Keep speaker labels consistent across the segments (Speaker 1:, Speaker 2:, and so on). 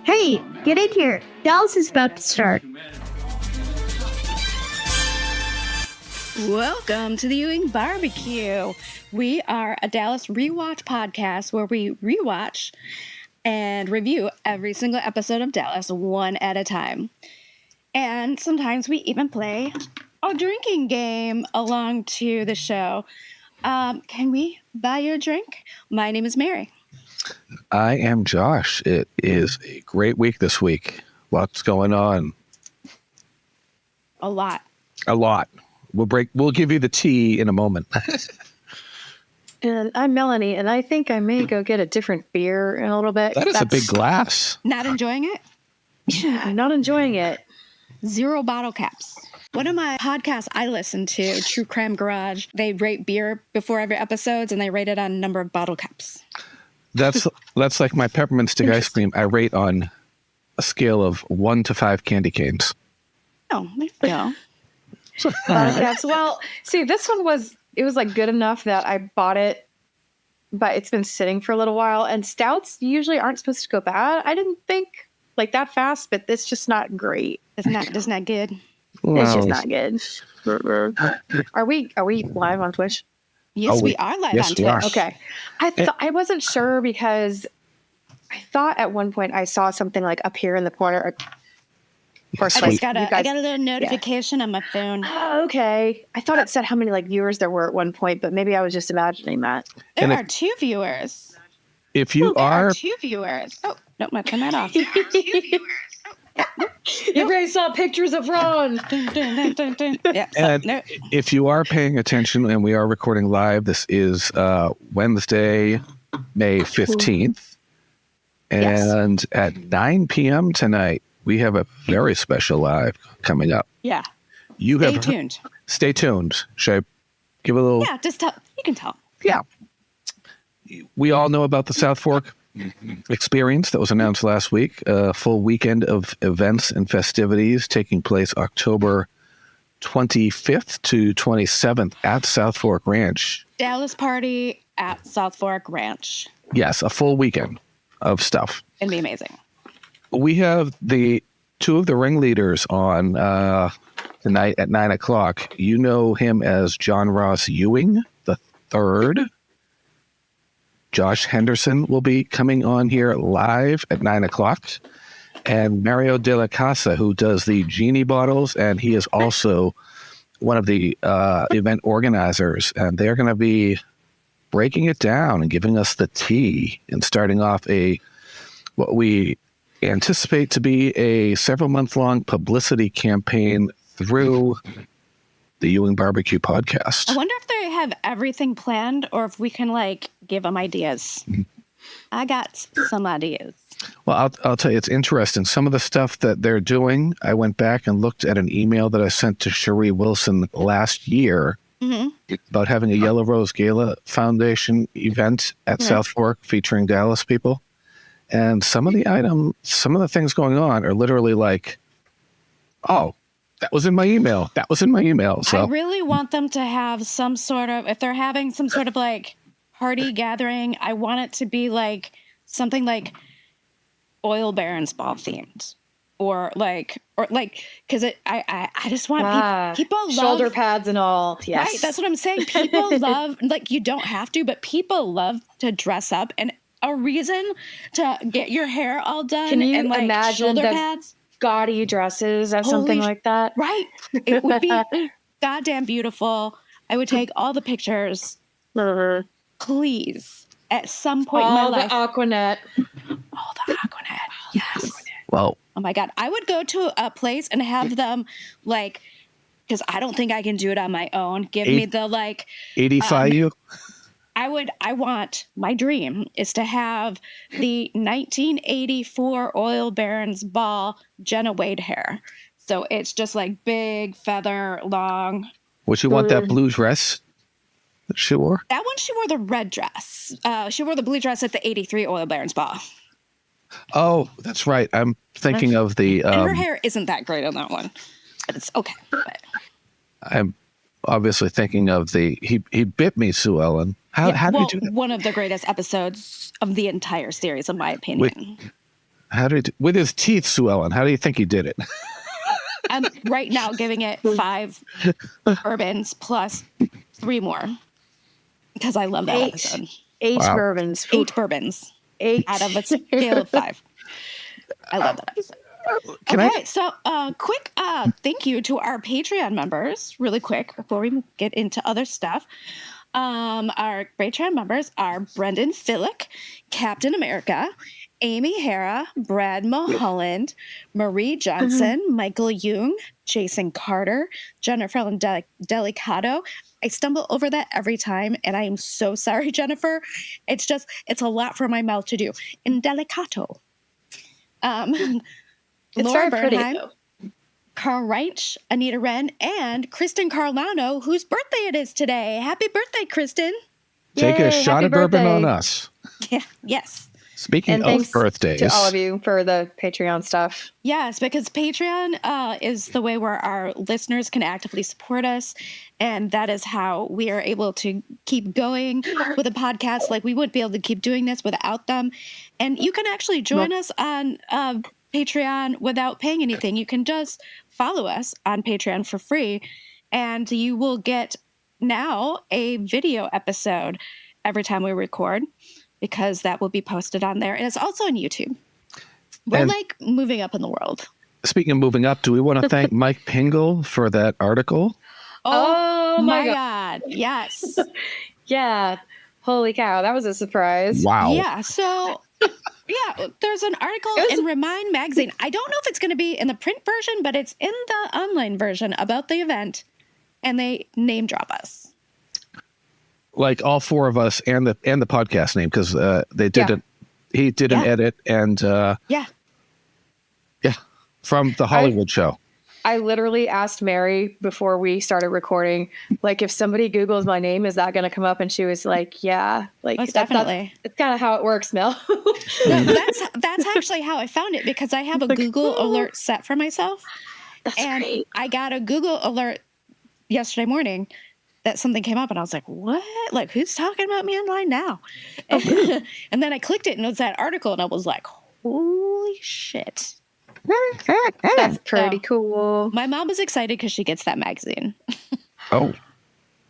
Speaker 1: Hey, get in here. Dallas is about to start.
Speaker 2: Welcome to the Ewing Barbecue. We are a Dallas rewatch podcast where we rewatch and review every single episode of Dallas one at a time. And sometimes we even play a drinking game along to the show. Can we buy you a drink? My name is Mary.
Speaker 3: I am Josh. It is a great week this week. Lots going on.
Speaker 2: A lot.
Speaker 3: We'll give you the tea in a moment.
Speaker 1: And I'm Melanie, and I think I may go get a different beer in a little bit.
Speaker 3: That is a big glass.
Speaker 2: Not enjoying it?
Speaker 1: I'm not enjoying it.
Speaker 2: 0 bottle caps. One of my podcasts I listen to, True Crime Garage, they rate beer before every episodes, and they rate it on number of bottle caps.
Speaker 3: That's like my peppermint stick ice cream. I rate on a scale of 1 to 5 candy canes.
Speaker 2: Oh, there you go.
Speaker 1: Well, see, this one was like good enough that I bought it, but it's been sitting for a little while. And stouts usually aren't supposed to go bad. I didn't think like that fast, but it's just not great.
Speaker 2: It's not good.
Speaker 3: Well,
Speaker 1: It's just not good. Are we live on Twitch?
Speaker 2: Yes, we are live on Twitch.
Speaker 1: Okay. I wasn't sure because I thought at one point I saw something like up here in the corner.
Speaker 2: I got a little notification on my phone.
Speaker 1: Oh, okay. I thought it said how many viewers there were at one point, but maybe I was just imagining that.
Speaker 2: There are 2 viewers.
Speaker 3: If you
Speaker 2: are 2 viewers. Oh, nope, I'm turn that off.
Speaker 1: You guys saw pictures of Ron.
Speaker 2: Yeah,
Speaker 3: and if you are paying attention, and we are recording live, this is Wednesday, May 15th. And at 9 p.m. tonight, we have a very special live coming up.
Speaker 2: Yeah.
Speaker 3: Stay
Speaker 2: tuned.
Speaker 3: Stay tuned. Should I give a little?
Speaker 2: Yeah, just tell. You can tell.
Speaker 3: Yeah. We all know about the South Fork experience that was announced last week. A full weekend of events and festivities taking place October 25th to 27th at South Fork Ranch.
Speaker 2: Dallas party at South Fork Ranch.
Speaker 3: Yes, a full weekend of stuff.
Speaker 2: It'd be amazing.
Speaker 3: We have the 2 of the ringleaders on tonight at 9 o'clock. You know him as John Ross Ewing the third. Josh Henderson will be coming on here live at 9 o'clock. And Mario De La Casa, who does the genie bottles, and he is also one of the event organizers. And they're going to be breaking it down and giving us the tea and starting off what we anticipate to be a several-month-long publicity campaign through the Ewing Barbecue podcast.
Speaker 2: I wonder if they have everything planned or if we can give them ideas. I got some ideas.
Speaker 3: Well, I'll tell you, it's interesting. Some of the stuff that they're doing, I went back and looked at an email that I sent to Cherie Wilson last year about having a Yellow Rose Gala Foundation event at South Fork featuring Dallas people. And some of the things going on are literally that was in my email. That was in my email. So
Speaker 2: I really want them to have some sort of, if they're having some sort of party gathering, I want it to be something like Oil Barons Ball themed. Or because I just want people love
Speaker 1: shoulder pads and all. Yes.
Speaker 2: Right. That's what I'm saying. People love, you don't have to, but people love to dress up, and a reason to get your hair all done.
Speaker 1: Can you
Speaker 2: and
Speaker 1: imagine
Speaker 2: shoulder
Speaker 1: the
Speaker 2: pads,
Speaker 1: gaudy dresses or something like that?
Speaker 2: Right. It would be goddamn beautiful. I would take all the pictures. Please. At some point in my life.
Speaker 1: All the Aquanet.
Speaker 2: Yes.
Speaker 3: Well.
Speaker 2: Oh my God. I would go to a place and have them because I don't think I can do it on my own. Give me the
Speaker 3: 85 you?
Speaker 2: My dream is to have the 1984 Oil Barons Ball Jenna Wade hair. So it's just big, feather, long.
Speaker 3: Would you want that blue dress that she wore?
Speaker 2: That one, she wore the red dress. She wore the blue dress at the 83 Oil Barons Ball.
Speaker 3: Oh, that's right. I'm thinking of the...
Speaker 2: and her hair isn't that great on that one. But it's okay. But
Speaker 3: I'm obviously thinking of the... He bit me, Sue Ellen. How did you do that?
Speaker 2: One of the greatest episodes of the entire series, in my opinion.
Speaker 3: with his teeth swelling, how do you think he did it?
Speaker 2: I'm right now giving it 5 bourbons plus 3 more because I love that episode.
Speaker 1: 8
Speaker 3: Wow.
Speaker 1: bourbons.
Speaker 2: 8 bourbons.
Speaker 1: 8
Speaker 2: out of a scale of 5. I love that episode. So quick thank you to our Patreon members, really quick, before we get into other stuff. Our Patreon members are Brendan Fillick, Captain America, Amy Hara, Brad Mulholland, Marie Johnson, Michael Jung, Jason Carter, Jennifer Delicato. I stumble over that every time, and I am so sorry, Jennifer. It's a lot for my mouth to do. Indelicato.
Speaker 1: It's
Speaker 2: Laura
Speaker 1: very pretty,
Speaker 2: Bernheim,
Speaker 1: though.
Speaker 2: Carl Reich, Anita Wren, and Kristen Carlano, whose birthday it is today. Happy birthday, Kristen.
Speaker 3: Take
Speaker 1: Yay,
Speaker 3: a shot
Speaker 1: happy
Speaker 3: of bourbon
Speaker 1: birthday.
Speaker 3: on us.
Speaker 2: Yeah, yes.
Speaker 3: Speaking
Speaker 1: And
Speaker 3: of
Speaker 1: thanks
Speaker 3: birthdays,
Speaker 1: to all of you for the Patreon stuff.
Speaker 2: Yes, because Patreon is the way where our listeners can actively support us. And that is how we are able to keep going with a podcast. Like, we wouldn't be able to keep doing this without them. And you can actually join us on Patreon without paying anything. You can just follow us on Patreon for free. And you will get now a video episode every time we record, because that will be posted on there. And it's also on YouTube. We're
Speaker 3: And-
Speaker 2: like moving up in the world.
Speaker 3: speaking of moving up, do we want to thank Mike Pingle for that article?
Speaker 1: Oh my
Speaker 2: God. Yes.
Speaker 1: Yeah. Holy cow. That was a surprise.
Speaker 3: Wow.
Speaker 2: Yeah. So, yeah, there's an article in Remind Magazine. I don't know if it's going to be in the print version, but it's in the online version about the event. And they name drop us.
Speaker 3: Like all 4 of us and the podcast name, because they did
Speaker 1: Yeah.
Speaker 3: he did an edit and
Speaker 2: Yeah.
Speaker 3: from the Hollywood show.
Speaker 1: I literally asked Mary before we started recording, like, if somebody Googles my name, is that going to come up? And she was like, yeah. Like,
Speaker 2: Most
Speaker 1: that's
Speaker 2: definitely.
Speaker 1: It's kind of how it works, Mel.
Speaker 2: No, that's actually how I found it, because I have a Google alert set for myself.
Speaker 1: That's
Speaker 2: And
Speaker 1: great.
Speaker 2: I got a Google alert yesterday morning that something came up, and I was like, what? Like, who's talking about me online now? And then I clicked it, and it was that article, and I was like, holy shit.
Speaker 1: That's pretty
Speaker 2: So-
Speaker 1: cool.
Speaker 2: My mom was excited because she gets that magazine.
Speaker 3: Oh,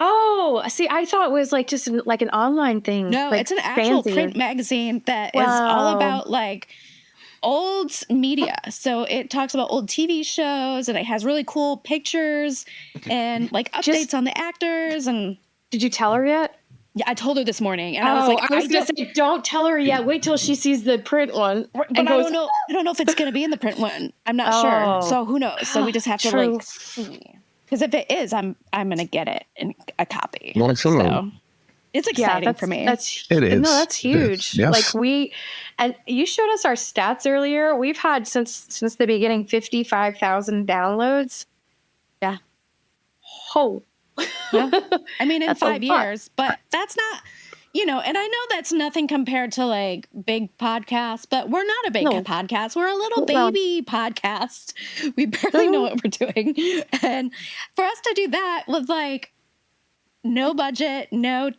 Speaker 1: Oh, see, I thought it was like just like an online thing.
Speaker 2: No,
Speaker 1: like
Speaker 2: it's an actual
Speaker 1: fancy.
Speaker 2: print magazine that is all
Speaker 1: Wow.
Speaker 2: about like old media. So it talks about old TV shows, and it has really cool pictures and like updates
Speaker 1: Just-
Speaker 2: on the actors. And
Speaker 1: Did you tell her yet?
Speaker 2: yeah, I told her this morning, and I was like,
Speaker 1: I was gonna say, don't tell her yet. Wait till she sees the print one.
Speaker 2: but
Speaker 1: and
Speaker 2: I
Speaker 1: goes,
Speaker 2: don't know. I don't know if it's going to be in the print one. I'm not
Speaker 1: Oh.
Speaker 2: sure. So who knows? So we just have to
Speaker 1: True.
Speaker 2: like see. Because if it is, I'm going to get it in a copy.
Speaker 3: Well, it's a-
Speaker 2: So it's exciting for me.
Speaker 1: It
Speaker 3: is.
Speaker 1: No, that's
Speaker 3: It is.
Speaker 1: huge.
Speaker 3: Yes.
Speaker 1: Like and you showed us our stats earlier. We've had since the beginning 55,000 downloads.
Speaker 2: Yeah.
Speaker 1: Oh,
Speaker 2: Yeah. I mean, in
Speaker 1: That's a
Speaker 2: 5
Speaker 1: lot.
Speaker 2: years, but that's not, and I know that's nothing compared to like big podcasts, but we're not a big
Speaker 1: No.
Speaker 2: podcast. We're a little
Speaker 1: Well-
Speaker 2: baby podcast. We barely know what we're doing. And for us to do that with like no budget, no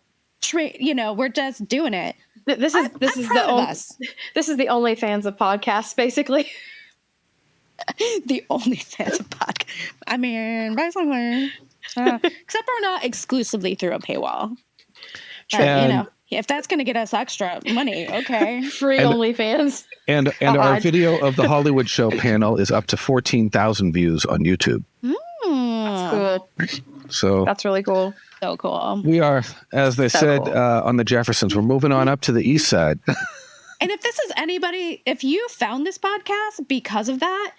Speaker 2: we're just doing it.
Speaker 1: this
Speaker 2: I'm
Speaker 1: is
Speaker 2: proud
Speaker 1: the
Speaker 2: of
Speaker 1: only
Speaker 2: us.
Speaker 1: this is the OnlyFans of podcasts, basically.
Speaker 2: The only fans of podcast. I mean, basically, except we're not exclusively through a paywall. But,
Speaker 3: And-
Speaker 2: if that's going to get us extra money, okay.
Speaker 1: Free
Speaker 3: And-
Speaker 1: OnlyFans.
Speaker 3: And our
Speaker 1: God.
Speaker 3: video of the Hollywood show panel is up to 14,000 views on YouTube.
Speaker 1: Cool.
Speaker 3: So
Speaker 1: That's really cool.
Speaker 2: So cool.
Speaker 3: we are, as they
Speaker 1: So
Speaker 3: said
Speaker 1: cool.
Speaker 3: on the Jeffersons, we're moving on up to the east side.
Speaker 2: And if this is anybody, if you found this podcast because of that,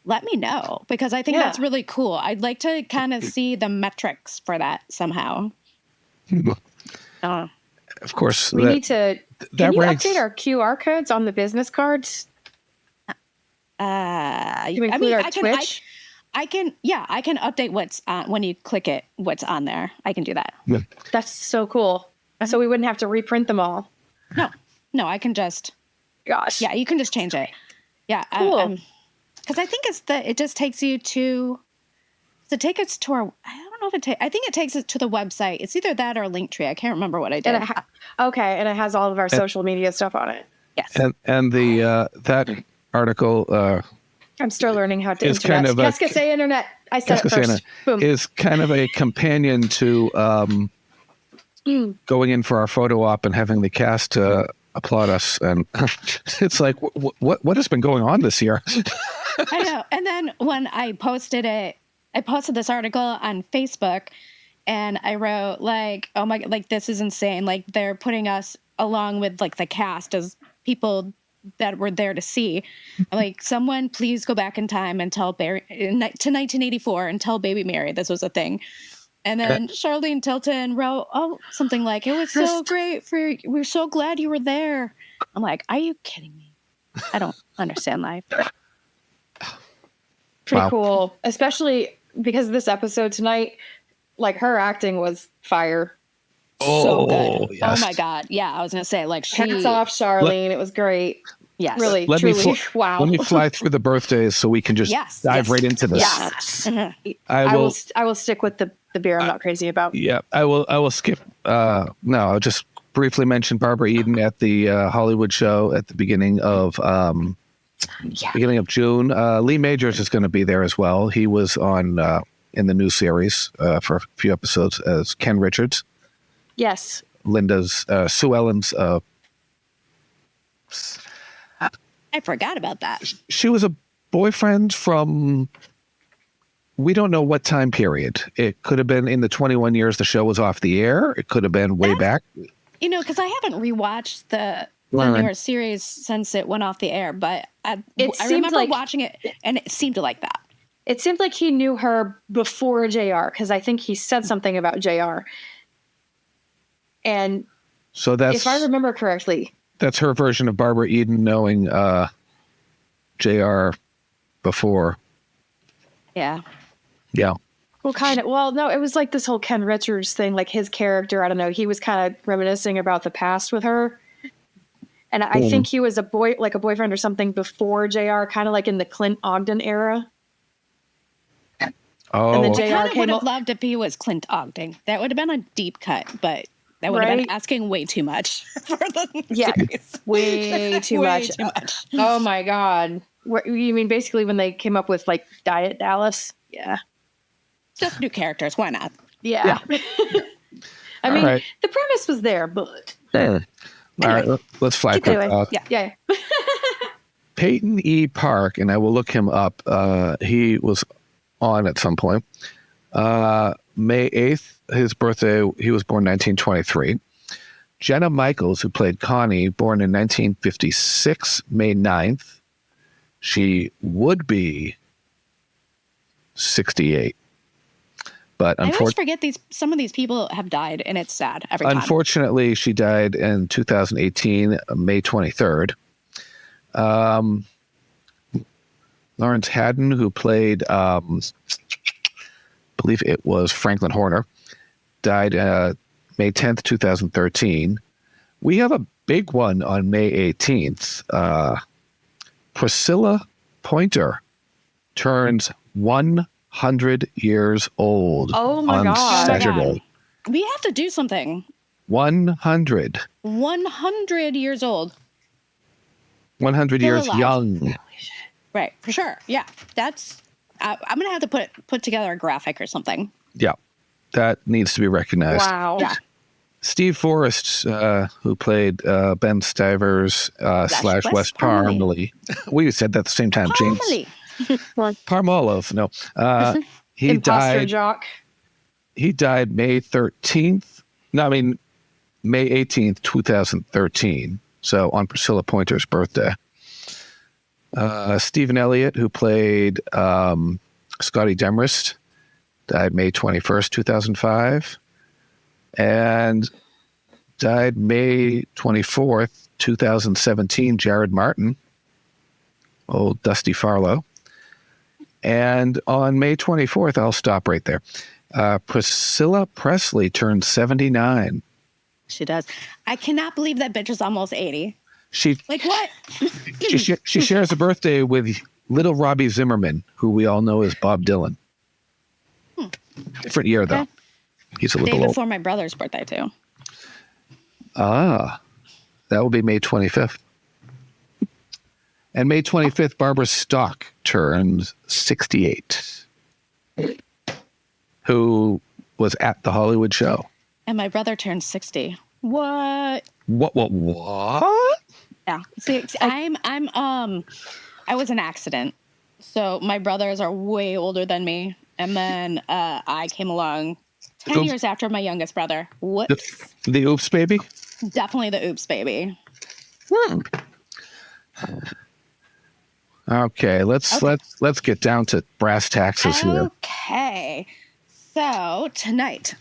Speaker 2: let me know, because I think
Speaker 1: Yeah.
Speaker 2: that's really cool. I'd like to kind of see the metrics for that somehow.
Speaker 3: Of course,
Speaker 1: We need to. Can
Speaker 3: that
Speaker 1: you
Speaker 3: ranks-
Speaker 1: update our QR codes on the business cards?
Speaker 2: I
Speaker 1: To include our
Speaker 2: I can,
Speaker 1: Twitch?
Speaker 2: I can update what's on when you click it, what's on there. I can do that.
Speaker 1: That's so cool. So we wouldn't have to reprint them all.
Speaker 2: No, I can just,
Speaker 1: Gosh.
Speaker 2: yeah, you can just change it. Yeah.
Speaker 1: Cool.
Speaker 2: Because I think it just takes you to, take us to our, I don't know if I think it takes us to the website. It's either that or Linktree. I can't remember what I did.
Speaker 1: And it has all of our social media stuff on it.
Speaker 2: Yes.
Speaker 3: and the article
Speaker 1: I'm still learning how to
Speaker 3: is
Speaker 1: internet.
Speaker 3: kind of a-
Speaker 1: Qu'est-ce que c'est internet? I said it first. Boom.
Speaker 3: is kind of a companion to going in for our photo op and having the cast applaud us. And it's like, what has been going on this year?
Speaker 2: I know. And then when I posted this article on Facebook, and I wrote like, oh my, like, this is insane. Like, they're putting us along with like the cast as people that were there to see. Like, someone please go back in time and tell to 1984 and tell Baby Mary this was a thing. And then Charlene Tilton wrote, something like, it was so great we're so glad you were there. I'm like, are you kidding me? I don't understand life.
Speaker 1: Pretty cool, especially because this episode tonight, like, her acting was fire.
Speaker 2: So good.
Speaker 3: Yes.
Speaker 2: Oh my God. Yeah, I was gonna say, like,
Speaker 1: Hats off, Charlene. It was great.
Speaker 2: Yes.
Speaker 1: Really,
Speaker 3: Let
Speaker 1: truly.
Speaker 3: me
Speaker 1: Wow.
Speaker 3: Let me fly through the birthdays so we can just dive right into this.
Speaker 1: Yes.
Speaker 3: I
Speaker 1: will stick with the beer I'm not crazy about.
Speaker 3: Yeah, I will skip. No, I'll just briefly mention Barbara Eden at the Hollywood show at the beginning of June. Lee Majors is going to be there as well. He was on in the new series for a few episodes as Ken Richards.
Speaker 1: Yes.
Speaker 3: Linda's Sue Ellen's.
Speaker 2: I forgot about that.
Speaker 3: She was a boyfriend from. We don't know what time period. It could have been in the 21 years the show was off the air. It could have been way back.
Speaker 2: You know, because I haven't rewatched the newer series since it went off the air, but I remember watching it, and it seemed like that.
Speaker 1: It seemed like he knew her before JR, because I think he said something about JR. And
Speaker 3: so that's,
Speaker 1: if I remember correctly,
Speaker 3: that's her version of Barbara Eden knowing JR before.
Speaker 2: Yeah.
Speaker 3: Yeah.
Speaker 1: Well, kind of. Well, no, it was like this whole Ken Richards thing, like his character. I don't know. He was kind of reminiscing about the past with her. And I think he was a boyfriend or something before JR, kind of like in the Clint Ogden era.
Speaker 3: Oh,
Speaker 1: and then
Speaker 2: I
Speaker 1: JR
Speaker 2: kind of would have loved if he was Clint Ogden. That would have been a deep cut, but that would have been asking way too much for the series.
Speaker 1: Way too much. Oh my God. What, you mean basically when they came up with like Diet Dallas? Yeah.
Speaker 2: Just new characters. Why not?
Speaker 1: Yeah. I mean, the premise was there, but.
Speaker 3: All right, let's fly quick.
Speaker 1: Yeah.
Speaker 3: Peyton E. Park, and I will look him up. He was on at some point. May 8th, his birthday, he was born 1923. Jenna Michaels, who played Connie, born in 1956, May 9th. She would be 68. But
Speaker 2: I always forget some of these people have died, and it's sad every time.
Speaker 3: Unfortunately, she died in 2018, May 23rd. Lawrence Haddon, who played, I believe it was Franklin Horner, died May 10th, 2013. We have a big one on May 18th. Priscilla Pointer turns 100 years old.
Speaker 1: Oh my
Speaker 3: on
Speaker 1: God.
Speaker 3: Saturday.
Speaker 2: We have to do something.
Speaker 3: 100.
Speaker 2: 100 years old.
Speaker 3: 100
Speaker 2: Still
Speaker 3: years
Speaker 2: alive.
Speaker 3: young.
Speaker 2: Right, for sure. Yeah, that's. I'm gonna have to put together a graphic or something.
Speaker 3: Yeah, that needs to be recognized.
Speaker 1: Wow.
Speaker 2: Yeah.
Speaker 3: Steve Forrest, who played Ben Stivers / West Parmalee. We said that at the same time.
Speaker 2: Parmalee.
Speaker 3: James Parmolive. No, he
Speaker 1: Imposter
Speaker 3: died.
Speaker 1: jock.
Speaker 3: He died May 13th. No, I mean May 18th, 2013. So on Priscilla Pointer's birthday. Stephen Elliott, who played Scotty Demarest, died May 21st, 2005. And died May 24th, 2017, Jared Martin, old Dusty Farlow. And on May 24th, I'll stop right there. Priscilla Presley turned 79.
Speaker 2: She does. I cannot believe that bitch is almost 80. Like what?
Speaker 3: she shares a birthday with little Robbie Zimmerman, who we all know as Bob Dylan. Different year, though.
Speaker 2: Okay.
Speaker 3: He's a little
Speaker 2: Day
Speaker 3: old.
Speaker 2: before my brother's birthday, too.
Speaker 3: That will be May 25th. And May 25th, Barbara Stock turned 68, who was at the Hollywood show.
Speaker 2: And my brother turned 60. What?
Speaker 3: What?
Speaker 2: Yeah. See, I was an accident. So my brothers are way older than me. And then I came along 10 years after my youngest brother. Whoops.
Speaker 3: The oops baby?
Speaker 2: Definitely the oops baby.
Speaker 3: Okay, let's get down to brass taxes here.
Speaker 2: Okay. So tonight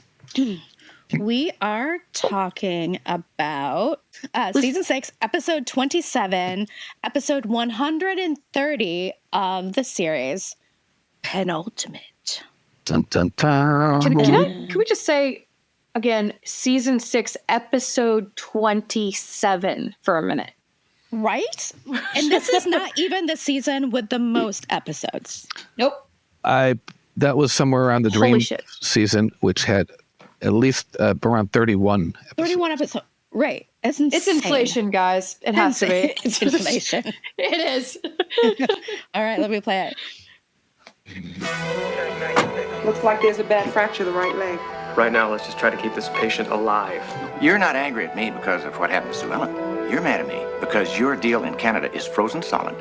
Speaker 2: we are talking about season 6, episode 27, episode 130 of the series, Penultimate.
Speaker 3: Dun, dun, dun.
Speaker 1: Can we just say again, season 6, episode 27 for a minute?
Speaker 2: Right? And this is not even the season with the most episodes.
Speaker 1: Nope.
Speaker 3: That was somewhere around the
Speaker 1: Holy
Speaker 3: Dream
Speaker 1: shit.
Speaker 3: season, which had at least around 31 episodes.
Speaker 2: 31 episodes. Right. It's insane.
Speaker 1: It's inflation, guys. It has to be.
Speaker 2: It's inflation.
Speaker 1: It is.
Speaker 2: All right, let me play it.
Speaker 4: Looks like there's a bad fracture of the right leg.
Speaker 5: Right now, let's just try to keep this patient alive.
Speaker 6: You're not angry at me because of what happened to Sue Ellen. You're mad at me because your deal in Canada is frozen solid.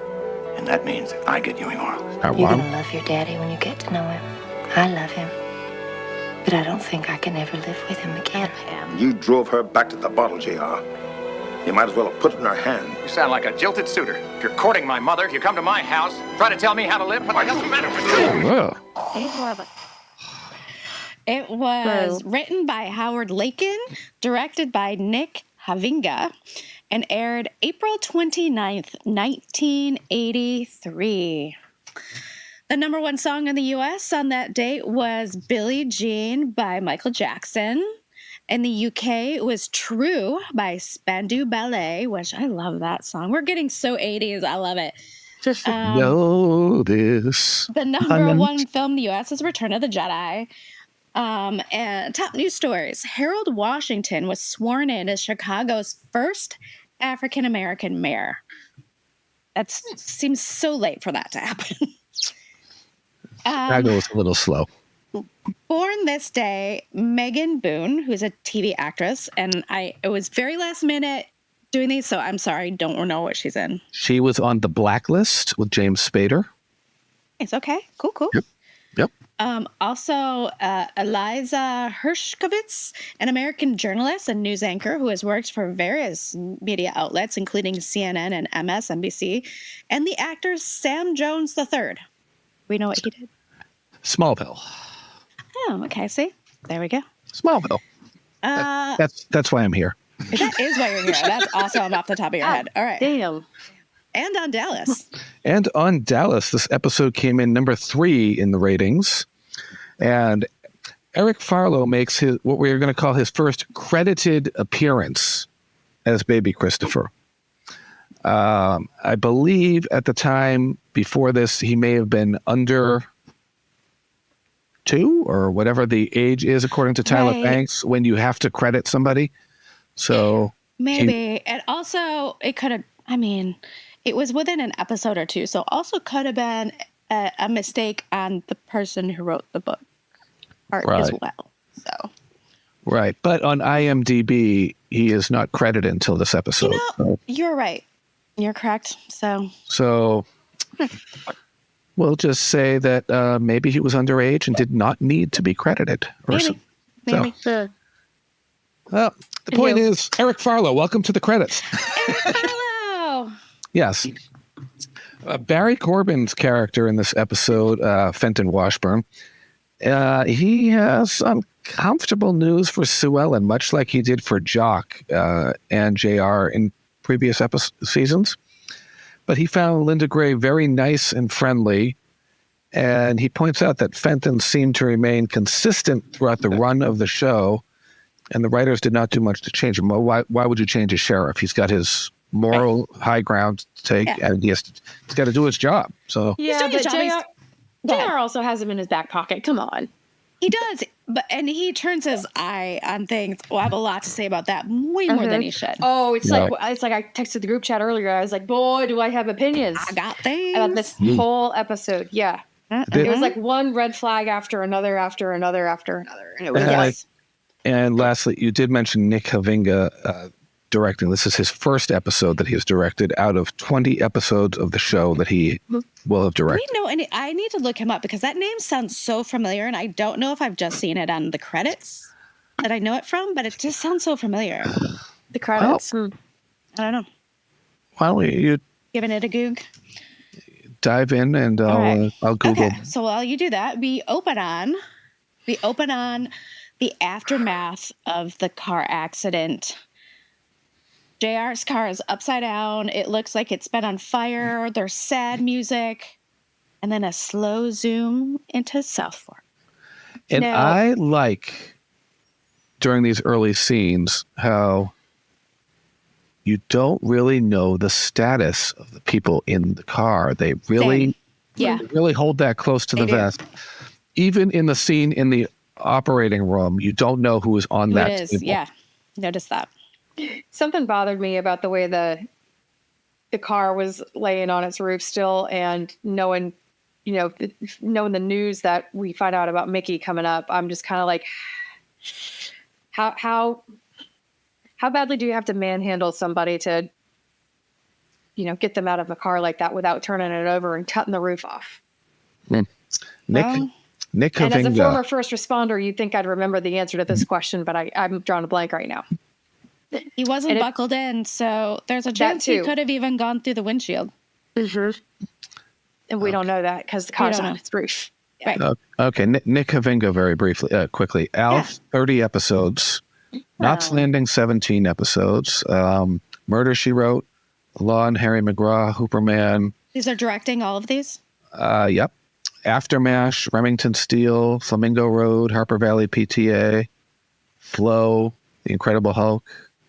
Speaker 6: And that means I get Ewing Oil.
Speaker 3: Our
Speaker 7: You're
Speaker 3: mom?
Speaker 7: gonna love your daddy when you get to know him. I love him. But I don't think I can ever live with him again.
Speaker 8: You drove her back to the bottle, JR. You might as well have put it in her hand.
Speaker 6: You sound like a jilted suitor. If you're courting my mother, you come to my house, try to tell me how to live. What the hell's the matter with you?
Speaker 3: Ugh.
Speaker 2: It was written by Howard Lakin, directed by Nick Havinga, and aired April 29th, 1983. The number one song in the U.S. on that date was Billie Jean by Michael Jackson. In the UK, it was True by Spandau Ballet, which I love that song. We're getting so 80s. I love it.
Speaker 3: Know this.
Speaker 2: The number one film in the U.S. is Return of the Jedi. And top news stories. Harold Washington was sworn in as Chicago's first African-American mayor. That seems so late for that to happen.
Speaker 3: Chicago was a little slow.
Speaker 2: Born this day, Megan Boone, who's a TV actress, and it was very last minute doing these, so I'm sorry, don't know what she's in.
Speaker 3: She was on The Blacklist with James Spader.
Speaker 2: It's okay. Cool.
Speaker 3: Yep.
Speaker 2: Also, Eliza Hershkovitz, an American journalist and news anchor who has worked for various media outlets, including CNN and MSNBC, and the actor Sam Jones III. We know what he did.
Speaker 3: Smallville.
Speaker 2: Oh, okay. See? There we go.
Speaker 3: Smallville. That's why I'm here.
Speaker 2: That is why you're here. That's awesome off the top of your head. All right.
Speaker 1: Damn.
Speaker 2: And on Dallas.
Speaker 3: And on Dallas, this episode came in number 3 in the ratings. And Eric Farlow makes what we're going to call his first credited appearance as Baby Christopher. I believe at the time before this, he may have been under 2 or whatever the age is, according to Tyler Banks, when you have to credit somebody. So
Speaker 2: maybe. And also, it could have, it was within an episode or two. So also could have been a mistake on the person who wrote the book art as well. So.
Speaker 3: Right. But on IMDb, he is not credited until this episode.
Speaker 2: You're right. You're correct.
Speaker 3: So we'll just say that maybe he was underage and did not need to be credited.
Speaker 2: Maybe.
Speaker 3: So, well, the point is, Eric Farlow, welcome to the credits.
Speaker 2: Eric Farlow!
Speaker 3: Yes. Barry Corbin's character in this episode, Fenton Washburn, he has uncomfortable news for Sue Ellen, much like he did for Jock and JR in previous seasons. But he found Linda Gray very nice and friendly, and he points out that Fenton seemed to remain consistent throughout the run of the show, and the writers did not do much to change him. Well, why would you change a sheriff? He's got his moral high ground to take, and he's got to do his job. So
Speaker 1: yeah, but JR also has him in his back pocket. Come on.
Speaker 2: He does, and he turns his eye on things. Well, I have a lot to say about that, way more than he should.
Speaker 1: Oh, it's like I texted the group chat earlier. I was like, boy, do I have opinions.
Speaker 2: I got things
Speaker 1: about this whole episode. Yeah. It was like one red flag after another, and it was
Speaker 3: And lastly, you did mention Nick Havinga directing. This is his first episode that he has directed out of 20 episodes of the show that he will have directed.
Speaker 2: I need to look him up because that name sounds so familiar, and I don't know if I've just seen it on the credits that I know it from, but it just sounds so familiar.
Speaker 1: The credits?
Speaker 2: I don't know.
Speaker 3: Why don't you
Speaker 2: giving it a goog?
Speaker 3: Dive in, and I'll Google.
Speaker 2: Okay, so while you do that, we open on the aftermath of the car accident. JR's car is upside down. It looks like it's been on fire. There's sad music. And then a slow zoom into South Fork.
Speaker 3: And I like, during these early scenes, how you don't really know the status of the people in the car. They really, really hold that close to the vest. Even in the scene in the operating room, you don't know who is on that table.
Speaker 2: Yeah, notice that.
Speaker 1: Something bothered me about the way the car was laying on its roof still, and knowing the news that we find out about Mickey coming up. I'm just kind of like, how badly do you have to manhandle somebody to, get them out of a car like that without turning it over and cutting the roof off?
Speaker 3: Nick Havinga.
Speaker 1: And as a former first responder, you'd think I'd remember the answer to this question, but I'm drawing a blank right now.
Speaker 2: He wasn't buckled in, so there's a chance he could have even gone through the windshield.
Speaker 1: Mm-hmm. And we don't know that because the car's on its roof.
Speaker 2: Right.
Speaker 3: Okay, Nick Havinga, very briefly, quickly. Alf, 30 episodes. Knots Landing, 17 episodes. Murder, She Wrote. Law and Harry McGraw, Hooperman.
Speaker 2: These are directing all of these?
Speaker 3: Yep. Aftermath, Remington Steel, Flamingo Road, Harper Valley PTA, Flow, The Incredible Hulk.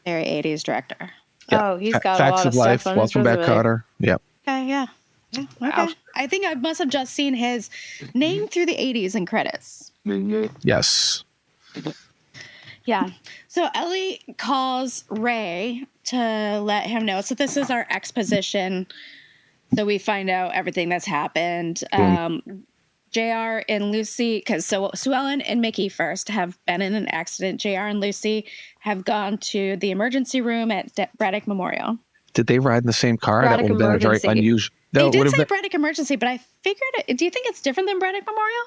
Speaker 2: Very 80s director.
Speaker 3: Yep.
Speaker 1: Oh, he's got
Speaker 3: Facts
Speaker 1: a lot
Speaker 3: of
Speaker 1: of
Speaker 3: Life,
Speaker 1: stuff on his
Speaker 3: Welcome Back,
Speaker 1: resume.
Speaker 3: Kotter. Yep.
Speaker 2: Okay, yeah. Okay. Wow. I think I must have just seen his name through the 80s in credits.
Speaker 3: Yes.
Speaker 2: Yeah. So Ellie calls Ray to let him know. So this is our exposition. So we find out everything that's happened. JR and Lucy, because Sue Ellen and Mickey first have been in an accident. JR and Lucy have gone to the emergency room at Braddock Memorial.
Speaker 3: Did they ride in the same car?
Speaker 1: Braddock
Speaker 3: that would have been a very
Speaker 1: Emergency.
Speaker 3: unusual.
Speaker 2: They did say Braddock Emergency, but I figured it. Do you think it's different than Braddock Memorial?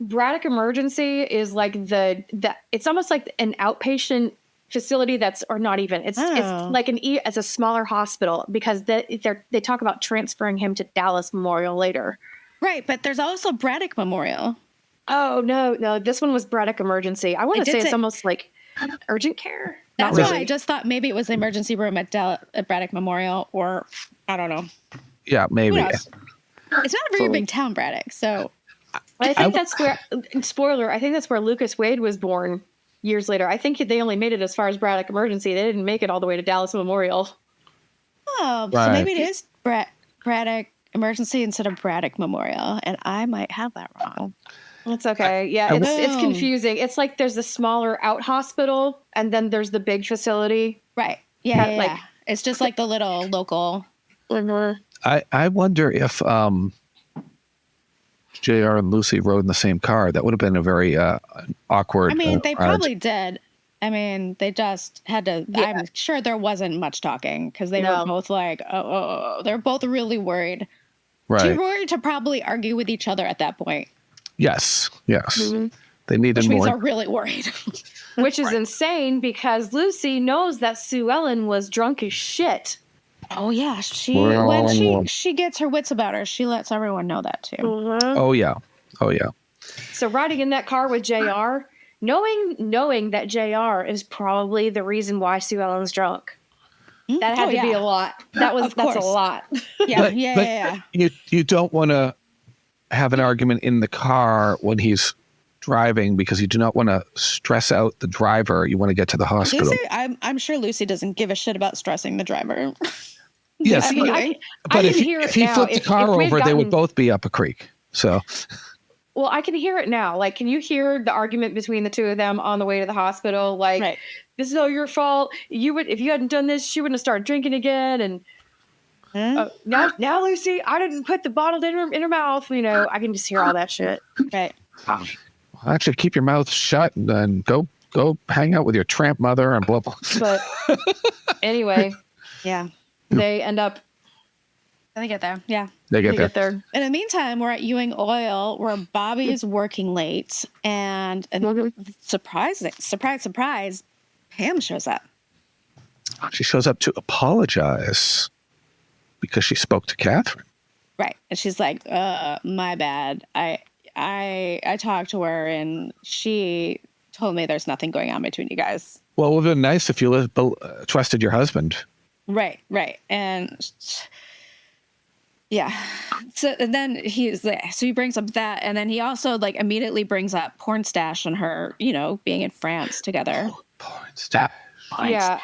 Speaker 1: Braddock Emergency is like it's almost like an outpatient facility or not even. It's like it's a smaller hospital because they talk about transferring him to Dallas Memorial later.
Speaker 2: Right, but there's also Braddock Memorial.
Speaker 1: Oh, no, this one was Braddock Emergency. I want to say it's almost like urgent care.
Speaker 2: That's why I just thought maybe it was the emergency room at Braddock Memorial, or I don't know.
Speaker 3: Yeah, maybe.
Speaker 2: It's not a very big town, Braddock, so...
Speaker 1: I think that's where, spoiler, I think that's where Lucas Wade was born years later. I think they only made it as far as Braddock Emergency. They didn't make it all the way to Dallas Memorial.
Speaker 2: Oh, so maybe it is Braddock Emergency instead of Braddock Memorial, and I might have that wrong.
Speaker 1: It's okay. Yeah, it's confusing. It's like there's the smaller out hospital, and then there's the big facility.
Speaker 2: Right. Yeah. It's just like the little local.
Speaker 3: I wonder if JR and Lucy rode in the same car. That would have been a very awkward.
Speaker 2: I mean, they probably did. I mean, they just had to. Yeah. I'm sure there wasn't much talking because they were both like, they're both really worried.
Speaker 3: Right.
Speaker 2: Too worried to probably argue with each other at that point.
Speaker 3: Yes.
Speaker 1: Mm-hmm.
Speaker 3: They needed
Speaker 2: Which means
Speaker 3: more.
Speaker 2: they're really worried.
Speaker 1: Which is insane because Lucy knows that Sue Ellen was drunk as shit.
Speaker 2: Oh yeah, when she gets her wits about her, she lets everyone know that too.
Speaker 1: Mm-hmm.
Speaker 3: Oh yeah.
Speaker 1: So riding in that car with JR, knowing that JR is probably the reason why Sue Ellen's drunk. That had to be a lot. That's a lot.
Speaker 2: Yeah.
Speaker 3: You don't want to have an argument in the car when he's driving because you do not want to stress out the driver. You want to get to the hospital.
Speaker 2: Lucy, I'm sure Lucy doesn't give a shit about stressing the driver.
Speaker 3: Yes, but if he flipped the car over, they would both be up a creek. So
Speaker 1: well, I can hear it now. Like, can you hear the argument between the two of them on the way to the hospital? Like,
Speaker 2: Right.
Speaker 1: this is all your fault. If you hadn't done this, she wouldn't have started drinking again. And now, Lucy, I didn't put the bottle in her mouth. You know, I can just hear all that shit.
Speaker 2: Right.
Speaker 3: Well, actually, keep your mouth shut and then go hang out with your tramp mother and blah, blah.
Speaker 1: But anyway,
Speaker 2: Yeah.
Speaker 1: they end up.
Speaker 2: They get there. Yeah.
Speaker 3: They get there.
Speaker 2: In the meantime, we're at Ewing Oil where Bobby is working late and surprise, Pam shows up.
Speaker 3: She shows up to apologize because she spoke to Catherine.
Speaker 2: Right. And she's like, my bad. I talked to her and she told me there's nothing going on between you guys.
Speaker 3: Well, it would have been nice if you trusted your husband.
Speaker 2: Right. And yeah. So and then he brings up that, and then he also like immediately brings up Pornstache and her, you know, being in France together.
Speaker 3: Oh, Pornstache.
Speaker 1: Yeah.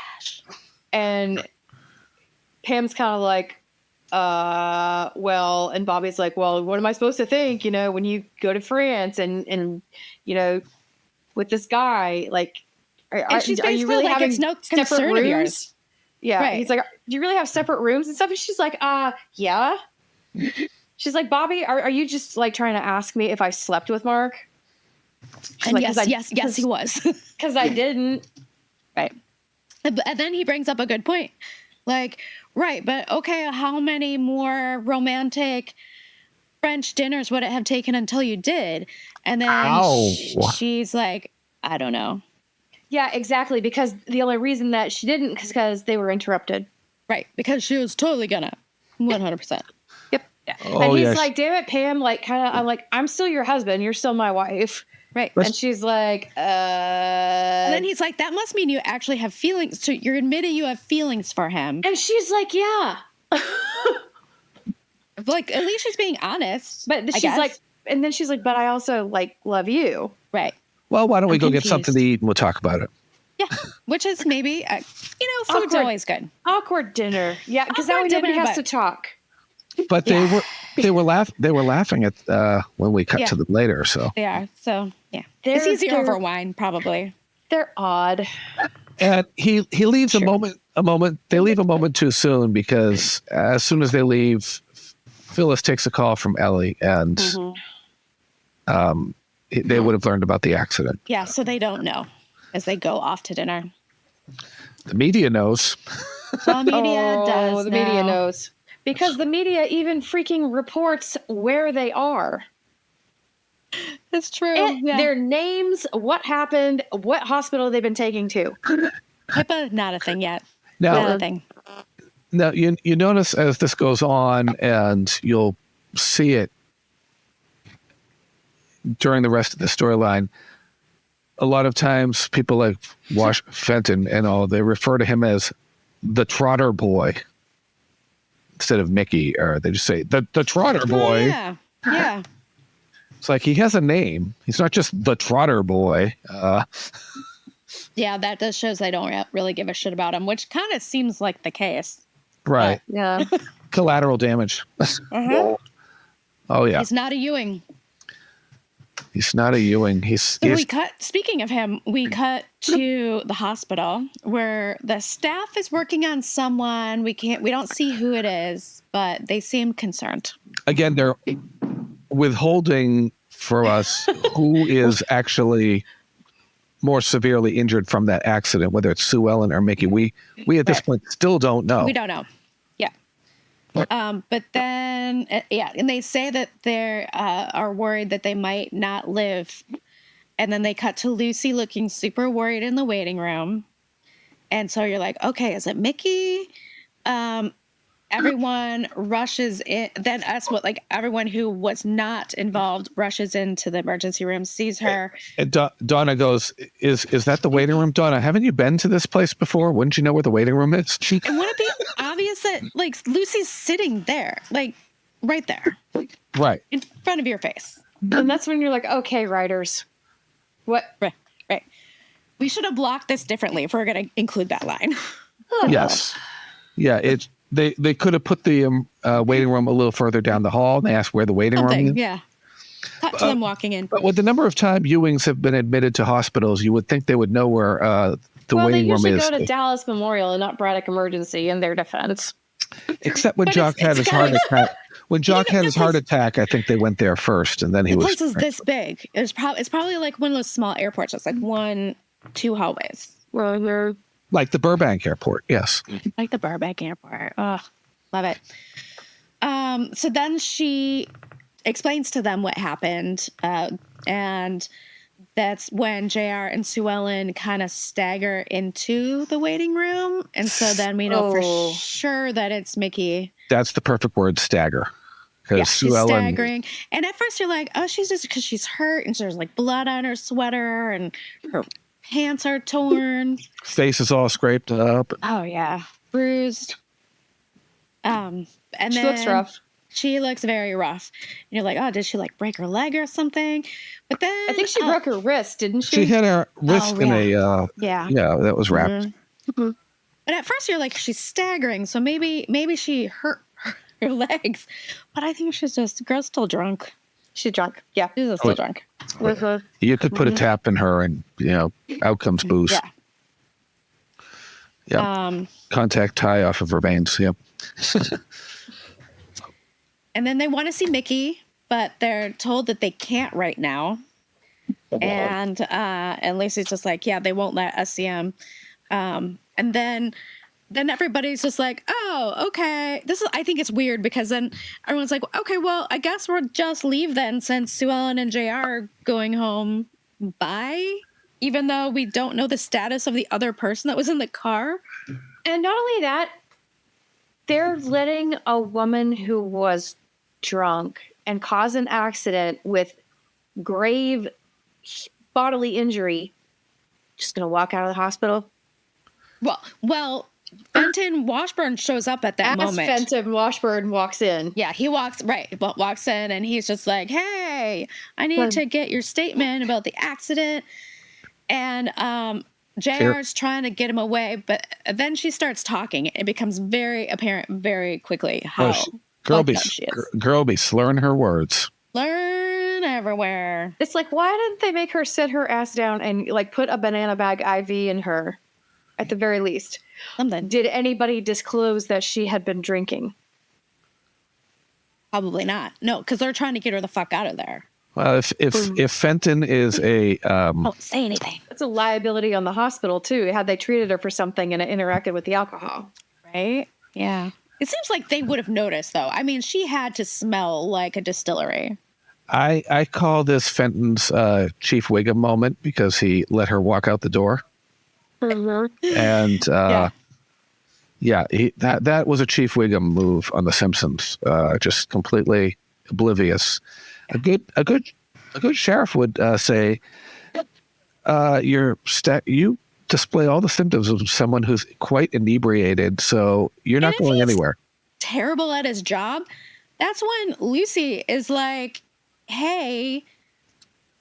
Speaker 1: And Pam's kind of like, well, and Bobby's like, well, what am I supposed to think, you know, when you go to France and you know, with this guy, like, are you really
Speaker 2: like,
Speaker 1: having
Speaker 2: it's no
Speaker 1: separate
Speaker 2: concern of
Speaker 1: rooms?
Speaker 2: yours.
Speaker 1: Yeah.
Speaker 2: Right.
Speaker 1: He's like, do you really have separate rooms and stuff? And she's like, yeah. She's like, Bobby, are you just like trying to ask me if I slept with Mark? She's
Speaker 2: And
Speaker 1: like,
Speaker 2: yes, he was.
Speaker 1: Because I didn't.
Speaker 2: Right. And then he brings up a good point. Like, right, but okay, how many more romantic French dinners would it have taken until you did? And then she's like, I don't know.
Speaker 1: Yeah, exactly. Because the only reason that she didn't is because they were interrupted.
Speaker 2: Right. Because she was totally gonna. 100%.
Speaker 1: Yep. Yeah. And he's like, damn it, Pam. Like, kind of, I'm like, I'm still your husband. You're still my wife.
Speaker 2: Right.
Speaker 1: And she's like,
Speaker 2: And then he's like, that must mean you actually have feelings. So you're admitting you have feelings for him.
Speaker 1: And she's like, yeah.
Speaker 2: Like, at least she's being honest.
Speaker 1: But she's like, and then she's like, but I also like love you.
Speaker 2: Right.
Speaker 3: Well, why don't we go
Speaker 2: confused.
Speaker 3: get something to eat and we'll talk about it?
Speaker 2: Yeah. Which is maybe, food's
Speaker 1: Awkward.
Speaker 2: always good.
Speaker 1: Awkward dinner. Yeah. Because now nobody has to talk.
Speaker 3: But they were laughing at when we cut to them later. So
Speaker 2: they are. So yeah, it's easier over wine, probably.
Speaker 1: They're odd.
Speaker 3: And he leaves a moment. They leave a moment too soon because as soon as they leave, Phyllis takes a call from Ellie, and they would have learned about the accident.
Speaker 2: Yeah, so they don't know as they go off to dinner.
Speaker 3: The media knows.
Speaker 2: The media does.
Speaker 1: The media knows. Because the media even freaking reports where they are.
Speaker 2: It's true.
Speaker 1: Their names, what happened, what hospital they've been taken to.
Speaker 2: HIPAA, not a thing yet.
Speaker 3: Now,
Speaker 2: not a thing.
Speaker 3: Now, you notice as this goes on, and you'll see it during the rest of the storyline, a lot of times people like Wash Fenton and all, they refer to him as the Trotter Boy instead of Mickey, or they just say the Trotter Boy.
Speaker 2: Oh, yeah.
Speaker 3: It's like he has a name. He's not just the Trotter Boy.
Speaker 2: Yeah, that just shows they don't really give a shit about him, which kind of seems like the case.
Speaker 3: Right.
Speaker 1: Yeah.
Speaker 3: Collateral damage. Oh, yeah.
Speaker 2: He's not a Ewing.
Speaker 3: He's not a Ewing.
Speaker 2: Speaking of him, we cut to the hospital where the staff is working on someone. We don't see who it is, but they seem concerned.
Speaker 3: Again, they're withholding for us who is actually more severely injured from that accident, whether it's Sue Ellen or Mickey. We at this point still don't know.
Speaker 2: We don't know. Yeah. But then, and they say that they are worried that they might not live. And then they cut to Lucy looking super worried in the waiting room. And so you're like, okay, is it Mickey? Everyone rushes in. Then that's what, like, everyone who was not involved rushes into the emergency room, sees her.
Speaker 3: And Donna goes, is that the waiting room? Donna, haven't you been to this place before? Wouldn't you know where the waiting room is?
Speaker 2: And wouldn't it be obvious that, like, Lucy's sitting there, like, right there.
Speaker 3: Right.
Speaker 2: In front of your face.
Speaker 1: And that's when you're like, okay, writers. What?
Speaker 2: Right. We should have blocked this differently if we're going to include that line.
Speaker 3: Yes. Yeah, They could have put the waiting room a little further down the hall. And they asked where the waiting room is.
Speaker 2: Yeah. Cut to them walking in.
Speaker 3: But with the number of times Ewings have been admitted to hospitals, you would think they would know where the waiting room is.
Speaker 1: Well, they usually go to Dallas Memorial and not Braddock Emergency in their defense.
Speaker 3: Except when Jock had his heart attack. When Jock had his heart attack, I think they went there first, and then he was.
Speaker 2: The place is this big. It's probably like one of those small airports. It's like 1-2 hallways.
Speaker 1: Well,
Speaker 3: like the Burbank Airport, yes.
Speaker 2: Like the Burbank Airport. Oh, love it. So then she explains to them what happened, and that's when JR and Sue Ellen kind of stagger into the waiting room, and so then we know for sure that it's Mickey.
Speaker 3: That's the perfect word, stagger.
Speaker 2: Yeah, she's staggering. And at first you're like, oh, she's just because she's hurt, and there's like blood on her sweater, and her pants are torn.
Speaker 3: Face is all scraped up.
Speaker 2: Oh, yeah. Bruised. And
Speaker 1: she looks rough.
Speaker 2: She looks very rough. And you're like, oh, did she like break her leg or something? But then
Speaker 1: I think she broke her wrist, didn't she?
Speaker 3: She had her wrist in a yeah, that was wrapped.
Speaker 2: Mm-hmm. But at first you're like, she's staggering, so maybe she hurt her legs. But I think she's just girl's still drunk.
Speaker 1: She's drunk. Yeah,
Speaker 2: she's still drunk.
Speaker 3: You could put a tap in her, and outcomes boost. Yeah. Contact tie off of her veins. Yep.
Speaker 2: And then they want to see Mickey, but they're told that they can't right now. And Lucy's just like, yeah, they won't let us see him. And then everybody's just like, oh, okay. I think it's weird because then everyone's like, okay, well, I guess we'll just leave then since Sue Ellen and JR are going home. Bye. Even though we don't know the status of the other person that was in the car.
Speaker 1: And not only that, they're letting a woman who was drunk and caused an accident with grave bodily injury just going to walk out of the hospital.
Speaker 2: Well, Fenton Washburn shows up at that moment.
Speaker 1: Fenton Washburn walks in.
Speaker 2: Yeah, he walks in and he's just like, hey, I need to get your statement about the accident. And JR's trying to get him away, but then she starts talking. It becomes very apparent very quickly how
Speaker 3: girl be slurring her words.
Speaker 2: Learn everywhere.
Speaker 1: It's like, why didn't they make her sit her ass down and like put a banana bag IV in her at the very least?
Speaker 2: Something.
Speaker 1: Did anybody disclose that she had been drinking?
Speaker 2: Probably not. No, because they're trying to get her the fuck out of there.
Speaker 3: Well, if Fenton is a
Speaker 2: don't say anything.
Speaker 1: It's a liability on the hospital too. Had they treated her for something and it interacted with the alcohol,
Speaker 2: right? Yeah. It seems like they would have noticed, though. I mean, she had to smell like a distillery.
Speaker 3: I call this Fenton's Chief Wiggum moment because he let her walk out the door. Mm-hmm. And that was a Chief Wiggum move on The Simpsons. Just completely oblivious. A good sheriff would say, you display all the symptoms of someone who's quite inebriated, so you're not going anywhere.
Speaker 2: Terrible at his job. That's when Lucy is like, hey,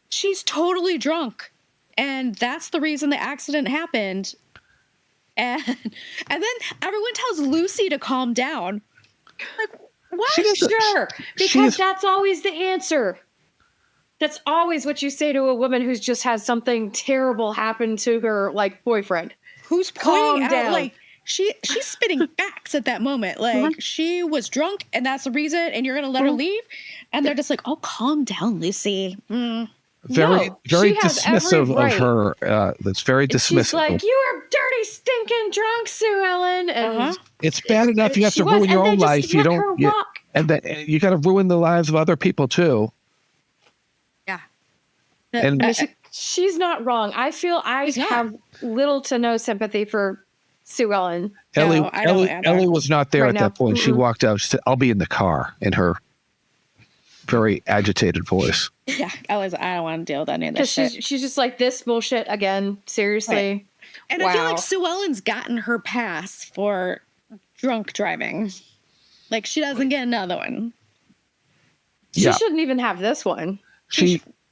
Speaker 2: she's totally drunk, and that's the reason the accident happened. And then everyone tells Lucy to calm down. Like, what?
Speaker 1: Sure, because that's always the answer. That's always what you say to a woman who's just had something terrible happen to her, like, boyfriend.
Speaker 2: Who's pointing out, like, she's spitting facts at that moment. Like, she was drunk, and that's the reason, and you're going to let her leave? And they're just like, oh, calm down, Lucy.
Speaker 3: Very dismissive of her. That's very dismissive.
Speaker 1: She's like, you are dirty, stinking drunk, Sue Ellen. And
Speaker 3: it's bad enough you have to ruin your own life. You don't, and then you got to ruin the lives of other people, too.
Speaker 1: And she's not wrong. I feel I have little to no sympathy for Sue Ellen.
Speaker 3: Ellie was not there at that point. Mm-hmm. She walked out. She said, I'll be in the car, in her very agitated voice.
Speaker 2: Yeah, I don't want to deal with any of this shit.
Speaker 1: She's just like, this bullshit again. Seriously.
Speaker 2: Right. And I feel like Sue Ellen's gotten her pass for drunk driving. Like, she doesn't get another one.
Speaker 1: She shouldn't even have this one.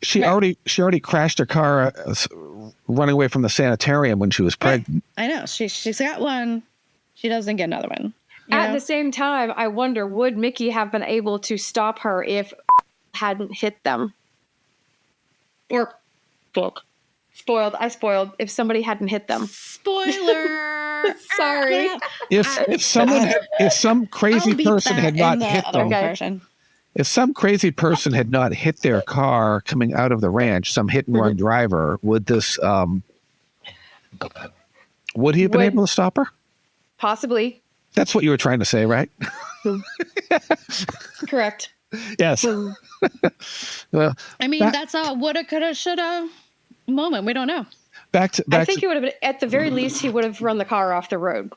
Speaker 3: She already crashed her car running away from the sanitarium when she was pregnant.
Speaker 2: Right. I know. She's got one. She doesn't get another one.
Speaker 1: At the same time, I wonder, would Mickey have been able to stop her if hadn't hit them? Or book. Spoiled. I spoiled if somebody hadn't hit them.
Speaker 2: Spoiler.
Speaker 1: Sorry.
Speaker 3: If some crazy person had not hit them, if some crazy person had not hit their car coming out of the ranch, some hit and run driver, would this would he have been able to stop her?
Speaker 1: Possibly.
Speaker 3: That's what you were trying to say, right?
Speaker 1: Correct.
Speaker 3: Yes. Well,
Speaker 2: I mean, that's a woulda, coulda, shoulda moment. We don't know.
Speaker 1: I think it would have been, at the very least, he would have run the car off the road,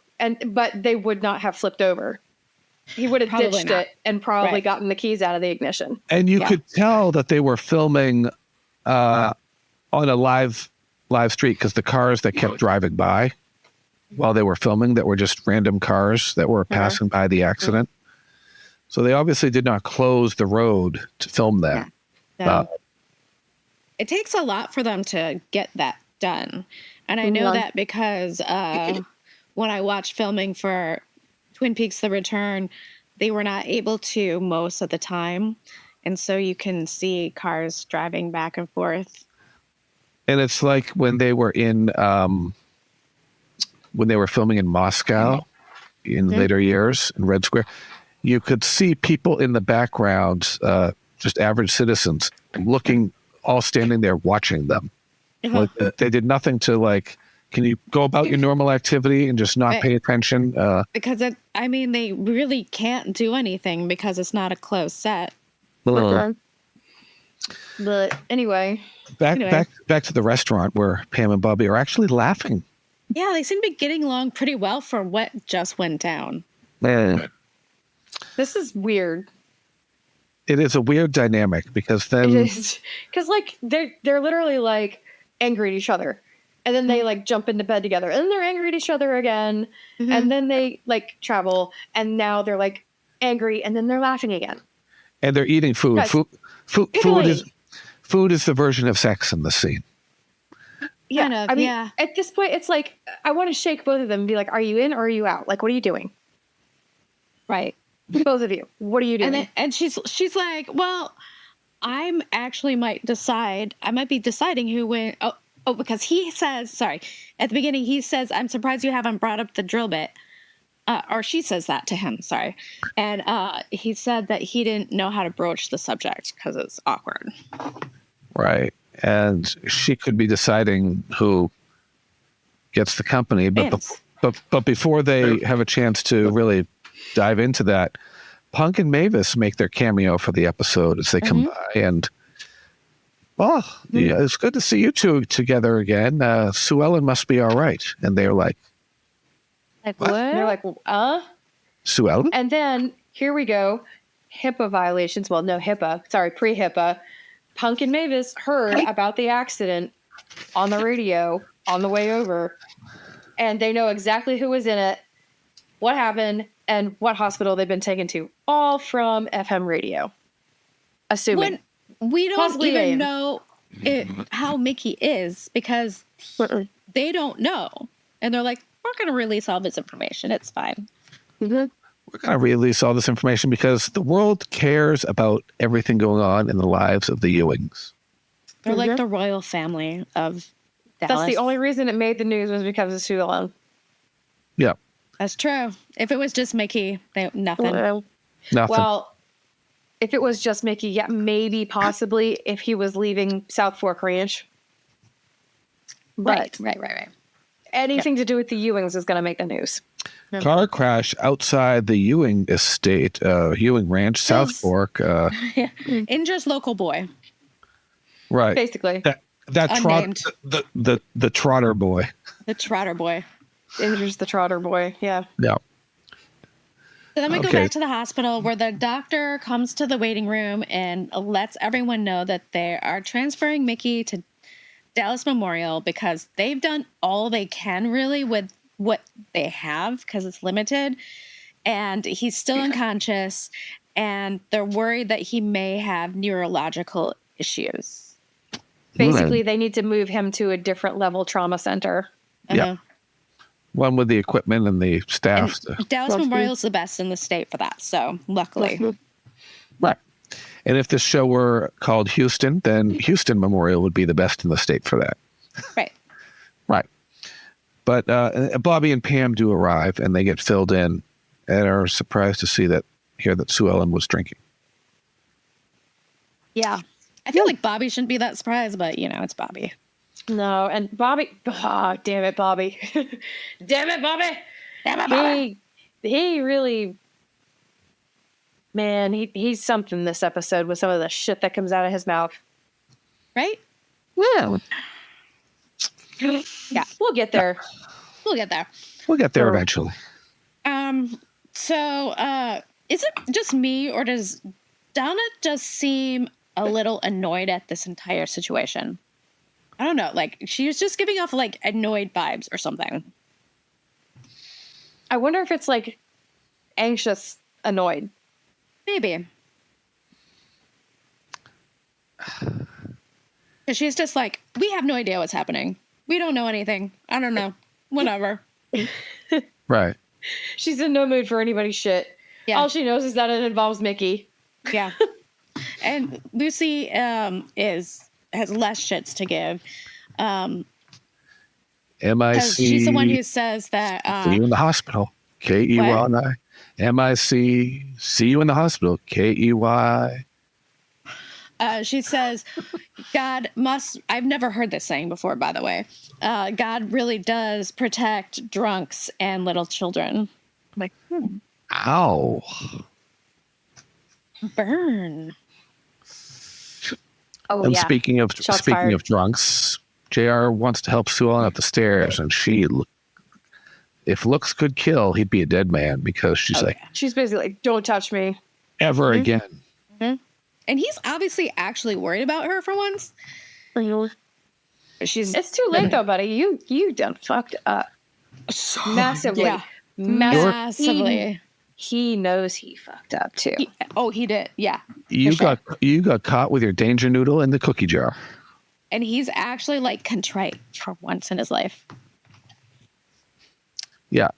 Speaker 1: but they would not have flipped over. He would have ditched it and probably gotten the keys out of the ignition.
Speaker 3: And you could tell that they were filming on a live street, because the cars that kept driving by while they were filming, that were just random cars that were passing by the accident. So they obviously did not close the road to film that.
Speaker 2: It takes a lot for them to get that done. And I know that because when I watched filming for Twin Peaks The Return, they were not able to most of the time. And so you can see cars driving back and forth.
Speaker 3: And it's like when they were filming in Moscow in later years in Red Square, you could see people in the background, just average citizens, all standing there watching them. Like, they did nothing to, like, can you go about your normal activity and just not pay attention?
Speaker 2: Because, they really can't do anything because it's not a closed set.
Speaker 1: But anyway.
Speaker 3: Back to the restaurant where Pam and Bobby are actually laughing.
Speaker 2: Yeah, they seem to be getting along pretty well for what just went down.
Speaker 1: This is weird.
Speaker 3: It is a weird dynamic because then...
Speaker 1: It is. Because, like, they're literally, like, angry at each other. And then they, like, jump into bed together. And then they're angry at each other again. And then they, like, travel. And now they're, like, angry. And then they're laughing again.
Speaker 3: And they're eating food.
Speaker 1: Guys,
Speaker 3: Food is the version of sex in the scene.
Speaker 1: Yeah. Kind of, I mean, at this point, it's like, I want to shake both of them and be like, are you in or are you out? Like, what are you doing?
Speaker 2: Right.
Speaker 1: Both of you. What are you doing?
Speaker 2: And she's like, well, I might be deciding who went. Oh, because he says, at the beginning, he says, I'm surprised you haven't brought up the drill bit. Or she says that to him, sorry. And he said that he didn't know how to broach the subject because it's awkward.
Speaker 3: Right. And she could be deciding who gets the company. But before they have a chance to really dive into that, Punk and Mavis make their cameo for the episode as they come by. And, it's good to see you two together again. Sue Ellen must be all right. And they're like,
Speaker 1: what? And they're like,
Speaker 3: Sue Ellen?
Speaker 1: And then, here we go. HIPAA violations. Well, no HIPAA. Sorry, pre-HIPAA. Punk and Mavis heard about the accident on the radio on the way over. And they know exactly who was in it, what happened, and what hospital they've been taken to. All from FM radio. Assuming.
Speaker 2: We don't even know how Mickey is because they don't know. And they're like, we're going to release all this information. It's fine.
Speaker 3: We're going to release all this information because the world cares about everything going on in the lives of the Ewings.
Speaker 2: They're like the royal family of Dallas.
Speaker 1: That's the only reason it made the news was because of Sue Ellen.
Speaker 3: Yeah.
Speaker 2: That's true. If it was just Mickey, nothing.
Speaker 3: Nothing.
Speaker 1: Well, if it was just Mickey, yeah, maybe, possibly, if he was leaving South Fork Ranch. But
Speaker 2: Right.
Speaker 1: Anything to do with the Ewings is going to make the news.
Speaker 3: Car crash outside the Ewing estate, Ewing Ranch, South Fork.
Speaker 2: Injures local boy.
Speaker 3: Right.
Speaker 1: Basically.
Speaker 3: The Trotter boy.
Speaker 2: The Trotter boy.
Speaker 1: Injures the Trotter boy, yeah.
Speaker 3: Yeah.
Speaker 2: So then we go back to the hospital where the doctor comes to the waiting room and lets everyone know that they are transferring Mickey to Dallas Memorial because they've done all they can really with what they have because it's limited. And he's still unconscious and they're worried that he may have neurological issues.
Speaker 1: Basically, they need to move him to a different level trauma center.
Speaker 3: Yeah. One with the equipment and the staff.
Speaker 2: Dallas Memorial is the best in the state for that. So luckily.
Speaker 3: Right. And if this show were called Houston, then Houston Memorial would be the best in the state for that.
Speaker 2: Right.
Speaker 3: Right. But Bobby and Pam do arrive, and they get filled in and are surprised to hear that Sue Ellen was drinking.
Speaker 2: Yeah. I feel like Bobby shouldn't be that surprised, but, it's Bobby.
Speaker 1: No, and Bobby, damn it, Bobby. Damn it, Bobby.
Speaker 2: Damn it, Bobby.
Speaker 1: He really, man, he's something this episode with some of the shit that comes out of his mouth.
Speaker 2: Right?
Speaker 3: Well,
Speaker 1: yeah, we'll get there.
Speaker 2: We'll get there.
Speaker 3: We'll get there eventually.
Speaker 2: So, is it just me, or does Donna just seem a little annoyed at this entire situation? I don't know. Like, she was just giving off, like, annoyed vibes or something.
Speaker 1: I wonder if it's, like, anxious, annoyed.
Speaker 2: Maybe. Because she's just like, we have no idea what's happening. We don't know anything. I don't know. Whatever.
Speaker 3: Right.
Speaker 1: She's in no mood for anybody's shit.
Speaker 2: Yeah.
Speaker 1: All she knows is that it involves Mickey.
Speaker 2: Yeah. And Lucy has less shits to give.
Speaker 3: M-I-C.
Speaker 2: She's the one who says that.
Speaker 3: See you in the hospital. K-E-Y. M-I-C. See you in the hospital. K-E-Y.
Speaker 2: She says, God must, I've never heard this saying before, by the way. God really does protect drunks and little children. I'm like,
Speaker 3: Ow.
Speaker 2: Burn.
Speaker 1: Oh,
Speaker 3: And
Speaker 1: yeah.
Speaker 3: speaking of
Speaker 1: fired.
Speaker 3: drunks, JR wants to help Sue Ellen up the stairs, and if looks could kill, he'd be a dead man, because she's like,
Speaker 1: She's basically like, don't touch me.
Speaker 3: ever again.
Speaker 2: Mm-hmm. And he's obviously actually worried about her for once.
Speaker 1: It's too late though, buddy. You done fucked up massively.
Speaker 2: Yeah. Massively.
Speaker 1: He knows he fucked up too.
Speaker 2: He did. Yeah.
Speaker 3: You
Speaker 2: for
Speaker 3: got caught with your danger noodle in the cookie jar.
Speaker 2: And he's actually like contrite for once in his life.
Speaker 3: Yeah.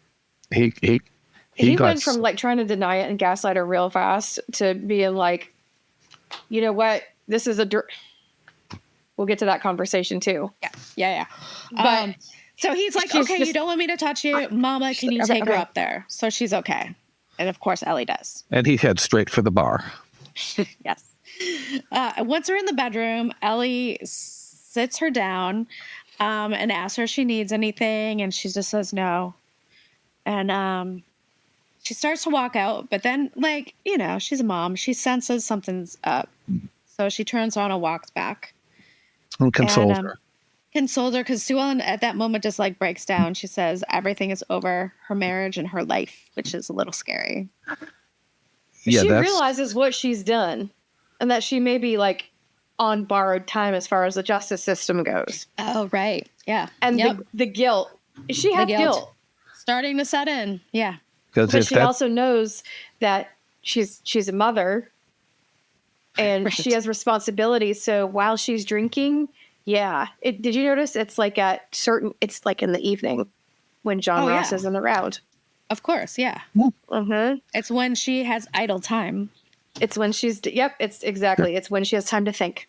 Speaker 3: He
Speaker 1: went from like trying to deny it and gaslight her real fast to being like, you know what? This is we'll get to that conversation too.
Speaker 2: Yeah.
Speaker 1: But
Speaker 2: so he's like, okay, you don't want me to touch you. Mama, can you take her up there? So she's okay. And of course, Ellie does.
Speaker 3: And he heads straight for the bar.
Speaker 2: Yes. Once we're in the bedroom, Ellie sits her down and asks her if she needs anything. And she just says no. And she starts to walk out. But then, like, she's a mom. She senses something's up. So she turns around and walks back.
Speaker 3: And consoles her.
Speaker 2: Consoles her, because Sue Ellen at that moment just like breaks down. She says everything is over, her marriage and her life, which is a little scary.
Speaker 3: Yeah,
Speaker 1: she realizes what she's done and that she may be like on borrowed time as far as the justice system goes.
Speaker 2: Oh, right. Yeah.
Speaker 1: And the guilt. She had guilt
Speaker 2: starting to set in. Yeah.
Speaker 1: But she also knows that she's a mother and she has responsibilities. So while she's drinking, did you notice it's like it's like in the evening when John Ross isn't around?
Speaker 2: Of course, yeah.
Speaker 1: Mm-hmm.
Speaker 2: It's when she has idle time.
Speaker 1: It's when it's when she has time to think.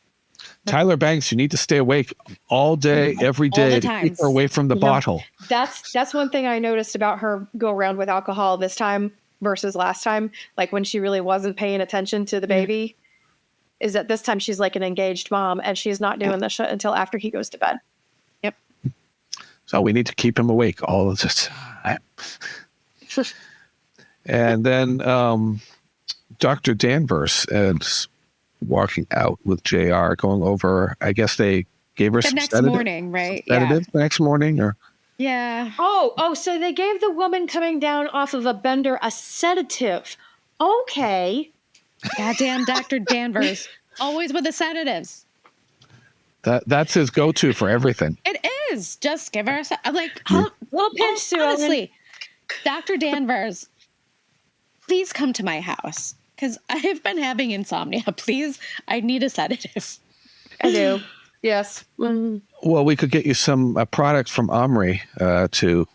Speaker 3: Tyler Banks, you need to stay awake all day, every day to keep her away from the bottle.
Speaker 1: That's one thing I noticed about her go around with alcohol this time versus last time. Like when she really wasn't paying attention to the baby, is that this time she's like an engaged mom and she's not doing the shit until after he goes to bed.
Speaker 2: Yep.
Speaker 3: So we need to keep him awake all of this time. And then Dr. Danvers is walking out with JR, going over, I guess they gave her some
Speaker 2: next
Speaker 3: sedative,
Speaker 2: morning, right?
Speaker 3: Sedative the next morning, or
Speaker 2: yeah.
Speaker 1: Oh, so they gave the woman coming down off of a bender a sedative. Okay.
Speaker 2: Goddamn Dr. Danvers. Always with the sedatives.
Speaker 3: That's his go-to for everything.
Speaker 2: It is. Just give her a like,
Speaker 1: little pinch, Sue.
Speaker 2: Honestly, Dr. Danvers, please come to my house because I've been having insomnia. Please, I need a sedative.
Speaker 1: I do. Yes. Mm-hmm.
Speaker 3: Well, we could get you some product from Omri to.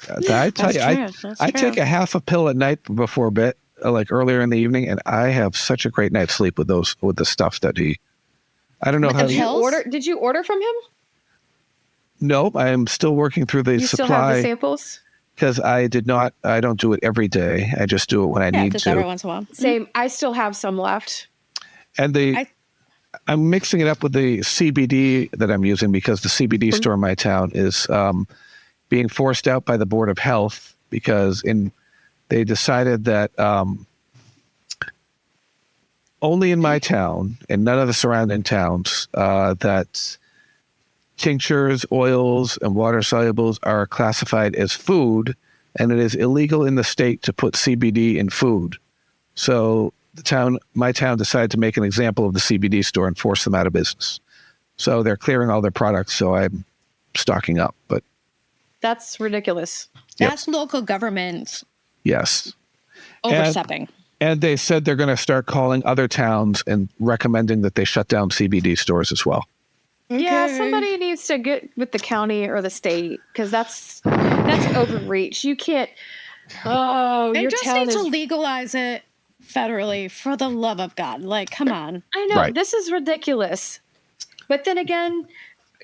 Speaker 3: I tell you, I take a half a pill at night before bed. like earlier in the evening, and I have such a great night's sleep with the stuff that he. I don't know how.
Speaker 1: Did you order from him?
Speaker 3: Nope, I am still working through the
Speaker 1: you
Speaker 3: supply.
Speaker 1: Still have the samples?
Speaker 3: Because I don't do it every day. I just do it when I need to.
Speaker 2: Every once in a while.
Speaker 1: Same. I still have some left.
Speaker 3: And I'm mixing it up with the CBD that I'm using because the CBD store in my town is being forced out by the Board of Health because they decided that only in my town and none of the surrounding towns that tinctures, oils, and water solubles are classified as food, and it is illegal in the state to put CBD in food. So my town decided to make an example of the CBD store and force them out of business. So they're clearing all their products. So I'm stocking up, but
Speaker 1: that's ridiculous.
Speaker 2: That's local government.
Speaker 3: Yes.
Speaker 2: Overstepping.
Speaker 3: And they said they're going to start calling other towns and recommending that they shut down CBD stores as well.
Speaker 1: Okay. Yeah, somebody needs to get with the county or the state because that's overreach. You can't. Oh,
Speaker 2: they just need to legalize it federally for the love of God. Like, come on.
Speaker 1: I know this is ridiculous, but then again,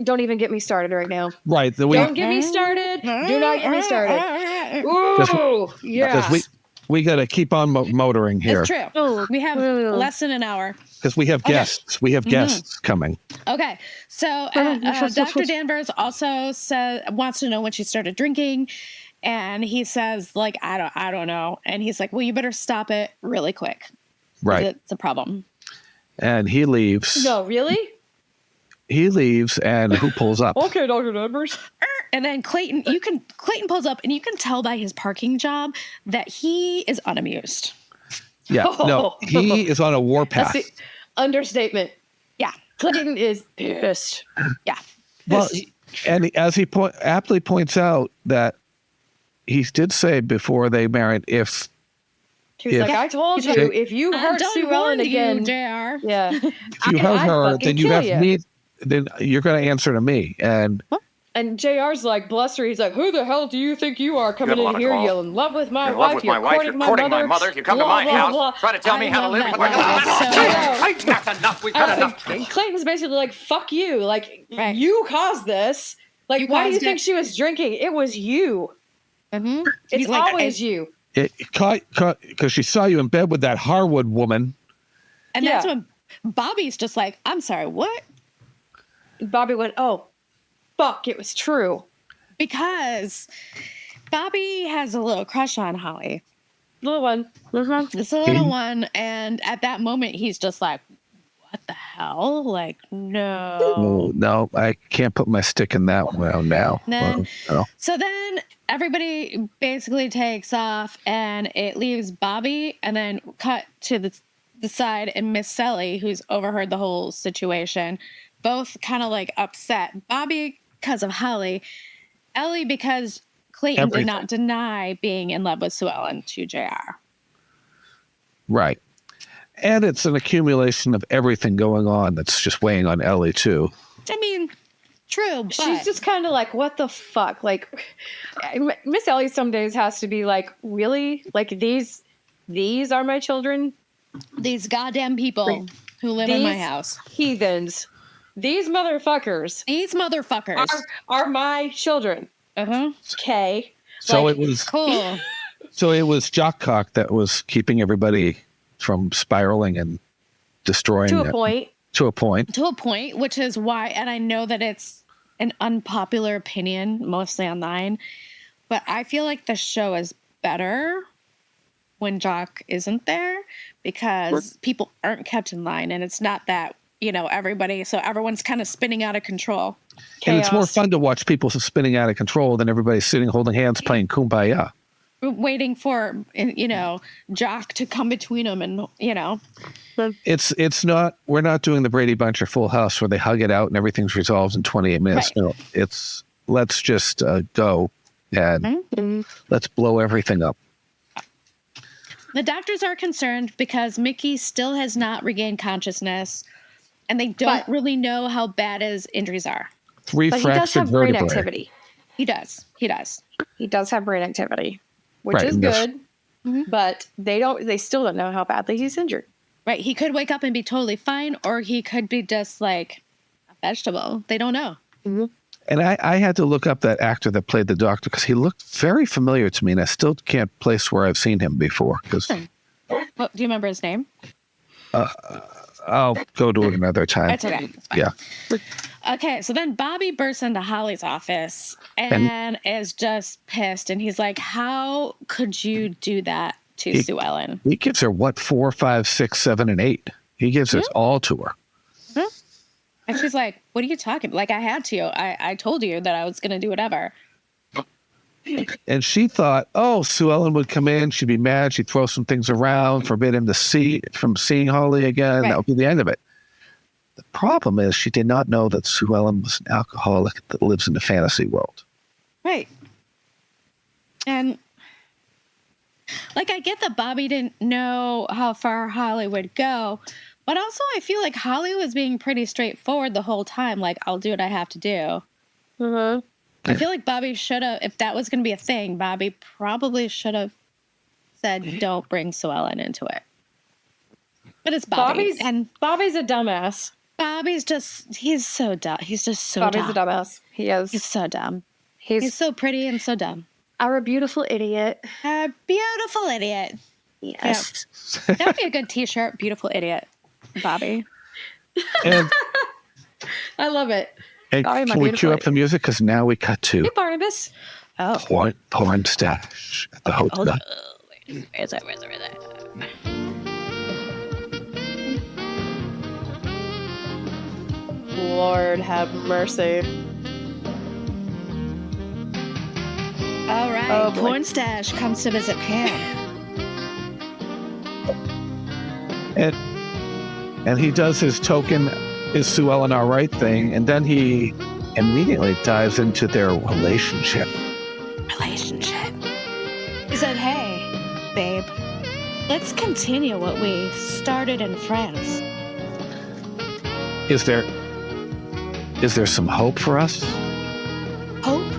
Speaker 1: don't even get me started right now.
Speaker 3: Right.
Speaker 1: Don't get me started. Do not get me started. Ooh,
Speaker 3: yes. We got to keep on motoring here.
Speaker 2: It's true. We have less than an hour.
Speaker 3: Because we have guests. Okay. We have guests coming.
Speaker 2: Okay. So Dr. Danvers also wants to know when she started drinking. And he says, like, I don't know. And he's like, well, you better stop it really quick.
Speaker 3: Right.
Speaker 2: It's a problem.
Speaker 3: And he leaves.
Speaker 1: No, really?
Speaker 3: He leaves, and who pulls up?
Speaker 1: Okay, Dr. Danvers.
Speaker 2: And then Clayton pulls up, and you can tell by his parking job that he is unamused.
Speaker 3: Yeah, no, he is on a warpath.
Speaker 1: That's the understatement.
Speaker 2: Yeah.
Speaker 1: Clayton is pissed.
Speaker 2: Yeah.
Speaker 3: Well, and as he aptly points out that he did say before they married,
Speaker 1: He's like, I told you, if you hurt Sue Ellen again,
Speaker 2: JR.
Speaker 1: Yeah.
Speaker 3: If you hurt her, then you have me. Then you're going to answer to me. And
Speaker 1: JR's like, bless her. He's like, who the hell do you think you are coming in here? You're in love with my wife.
Speaker 6: You're courting my mother. You come to my house, try to tell me how to live with my life. That's enough. We've had enough.
Speaker 1: Clayton's basically like, fuck you. Like, you caused this. Like, why do you think she was drinking? It was you.
Speaker 2: Mm-hmm.
Speaker 1: It's always you.
Speaker 3: Because she saw you in bed with that Harwood woman.
Speaker 2: And that's when Bobby's just like, I'm sorry, what?
Speaker 1: Bobby went, oh, fuck, it was true.
Speaker 2: Because Bobby has a little crush on Holly.
Speaker 1: Little one.
Speaker 2: It's a little one. And at that moment, he's just like, what the hell? Like, no.
Speaker 3: No, I can't put my stick in that one now.
Speaker 2: So then everybody basically takes off, and it leaves Bobby, and then cut to the side, and Miss Sally, who's overheard the whole situation, both kind of like upset. Bobby because of Holly, Ellie because Clayton did not deny being in love with Sue Ellen to JR.
Speaker 3: Right. And it's an accumulation of everything going on that's just weighing on Ellie, too.
Speaker 2: I mean, true, but
Speaker 1: she's just kind of like, what the fuck? Like, Miss Ellie some days has to be like, really? Like, these are my children?
Speaker 2: These goddamn people who live in my house.
Speaker 1: Heathens. These motherfuckers. Are my children.
Speaker 2: Uh-huh.
Speaker 1: Okay.
Speaker 3: So
Speaker 1: like,
Speaker 3: it was
Speaker 2: cool.
Speaker 3: So it was Jockcock that was keeping everybody from spiraling and destroying
Speaker 1: to a point.
Speaker 3: To a point,
Speaker 2: which is why, and I know that it's an unpopular opinion, mostly online, but I feel like the show is better when Jock isn't there because people aren't kept in line, and it's not that, everyone's kind of spinning out of control.
Speaker 3: Chaos. And it's more fun to watch people spinning out of control than everybody sitting holding hands playing Kumbaya.
Speaker 2: Waiting for, Jock to come between them and,
Speaker 3: It's not, we're not doing the Brady Bunch or Full House where they hug it out and everything's resolved in 28 minutes.
Speaker 2: Right.
Speaker 3: No, it's, let's just go and let's blow everything up.
Speaker 2: The doctors are concerned because Mickey still has not regained consciousness and they don't really know how bad his injuries are.
Speaker 3: 3
Speaker 1: but
Speaker 3: fractured
Speaker 1: he does have
Speaker 3: vertebrae.
Speaker 1: brain activity.
Speaker 2: He does.
Speaker 1: He does have brain activity. Which
Speaker 3: right,
Speaker 1: is good. but they still don't know how badly he's injured.
Speaker 2: Right. He could wake up and be totally fine, or he could be just like a vegetable. They don't know.
Speaker 1: Mm-hmm.
Speaker 3: And I had to look up that actor that played the doctor because he looked very familiar to me, and I still can't place where I've seen him before. Well,
Speaker 2: do you remember his name?
Speaker 3: I'll go to it another time.
Speaker 2: That's okay. That's fine.
Speaker 3: Yeah.
Speaker 2: Okay, so then Bobby bursts into Holly's office and is just pissed. And he's like, how could you do that to Sue Ellen?
Speaker 3: He gives her, 4, 5, 6, 7, and 8. He gives it all to her.
Speaker 2: And she's like, what are you talking about? Like, I had to. I told you that I was going to do whatever.
Speaker 3: And she thought, Sue Ellen would come in. She'd be mad. She'd throw some things around, forbid him from seeing Holly again. Right. That would be the end of it. The problem is she did not know that Sue Ellen was an alcoholic that lives in the fantasy world.
Speaker 2: Right. And, like, I get that Bobby didn't know how far Holly would go, but also I feel like Holly was being pretty straightforward the whole time. Like, I'll do what I have to do.
Speaker 1: Mm-hmm.
Speaker 2: I feel like Bobby should have, if that was going to be a thing, Bobby probably should have said, don't bring Sue Ellen into it. But it's Bobby.
Speaker 1: Bobby's a dumbass.
Speaker 2: Bobby's just, he's so dumb. He's just so
Speaker 1: Bobby's
Speaker 2: dumb.
Speaker 1: a dumbass. He is.
Speaker 2: He's so dumb.
Speaker 1: He's
Speaker 2: so pretty and so dumb.
Speaker 1: Our beautiful idiot.
Speaker 2: A beautiful idiot.
Speaker 1: Yes.
Speaker 2: Yeah. That would be a good t-shirt. Beautiful idiot. Bobby.
Speaker 3: And,
Speaker 1: I love it.
Speaker 3: And
Speaker 1: Bobby,
Speaker 3: can we cue up the music? Because now we cut to
Speaker 1: Hey, Barnabas.
Speaker 3: Pornstache at the hotel.
Speaker 2: Hold on. Where is it?
Speaker 1: Lord have mercy.
Speaker 2: All right.
Speaker 1: Oh, boy.
Speaker 2: Pornstache comes to visit Pam.
Speaker 3: And he does his token, is Sue Ellen all right thing, and then he immediately dives into their relationship.
Speaker 2: He said, hey, babe, let's continue what we started in France.
Speaker 3: Is there some hope for us?
Speaker 2: Hope?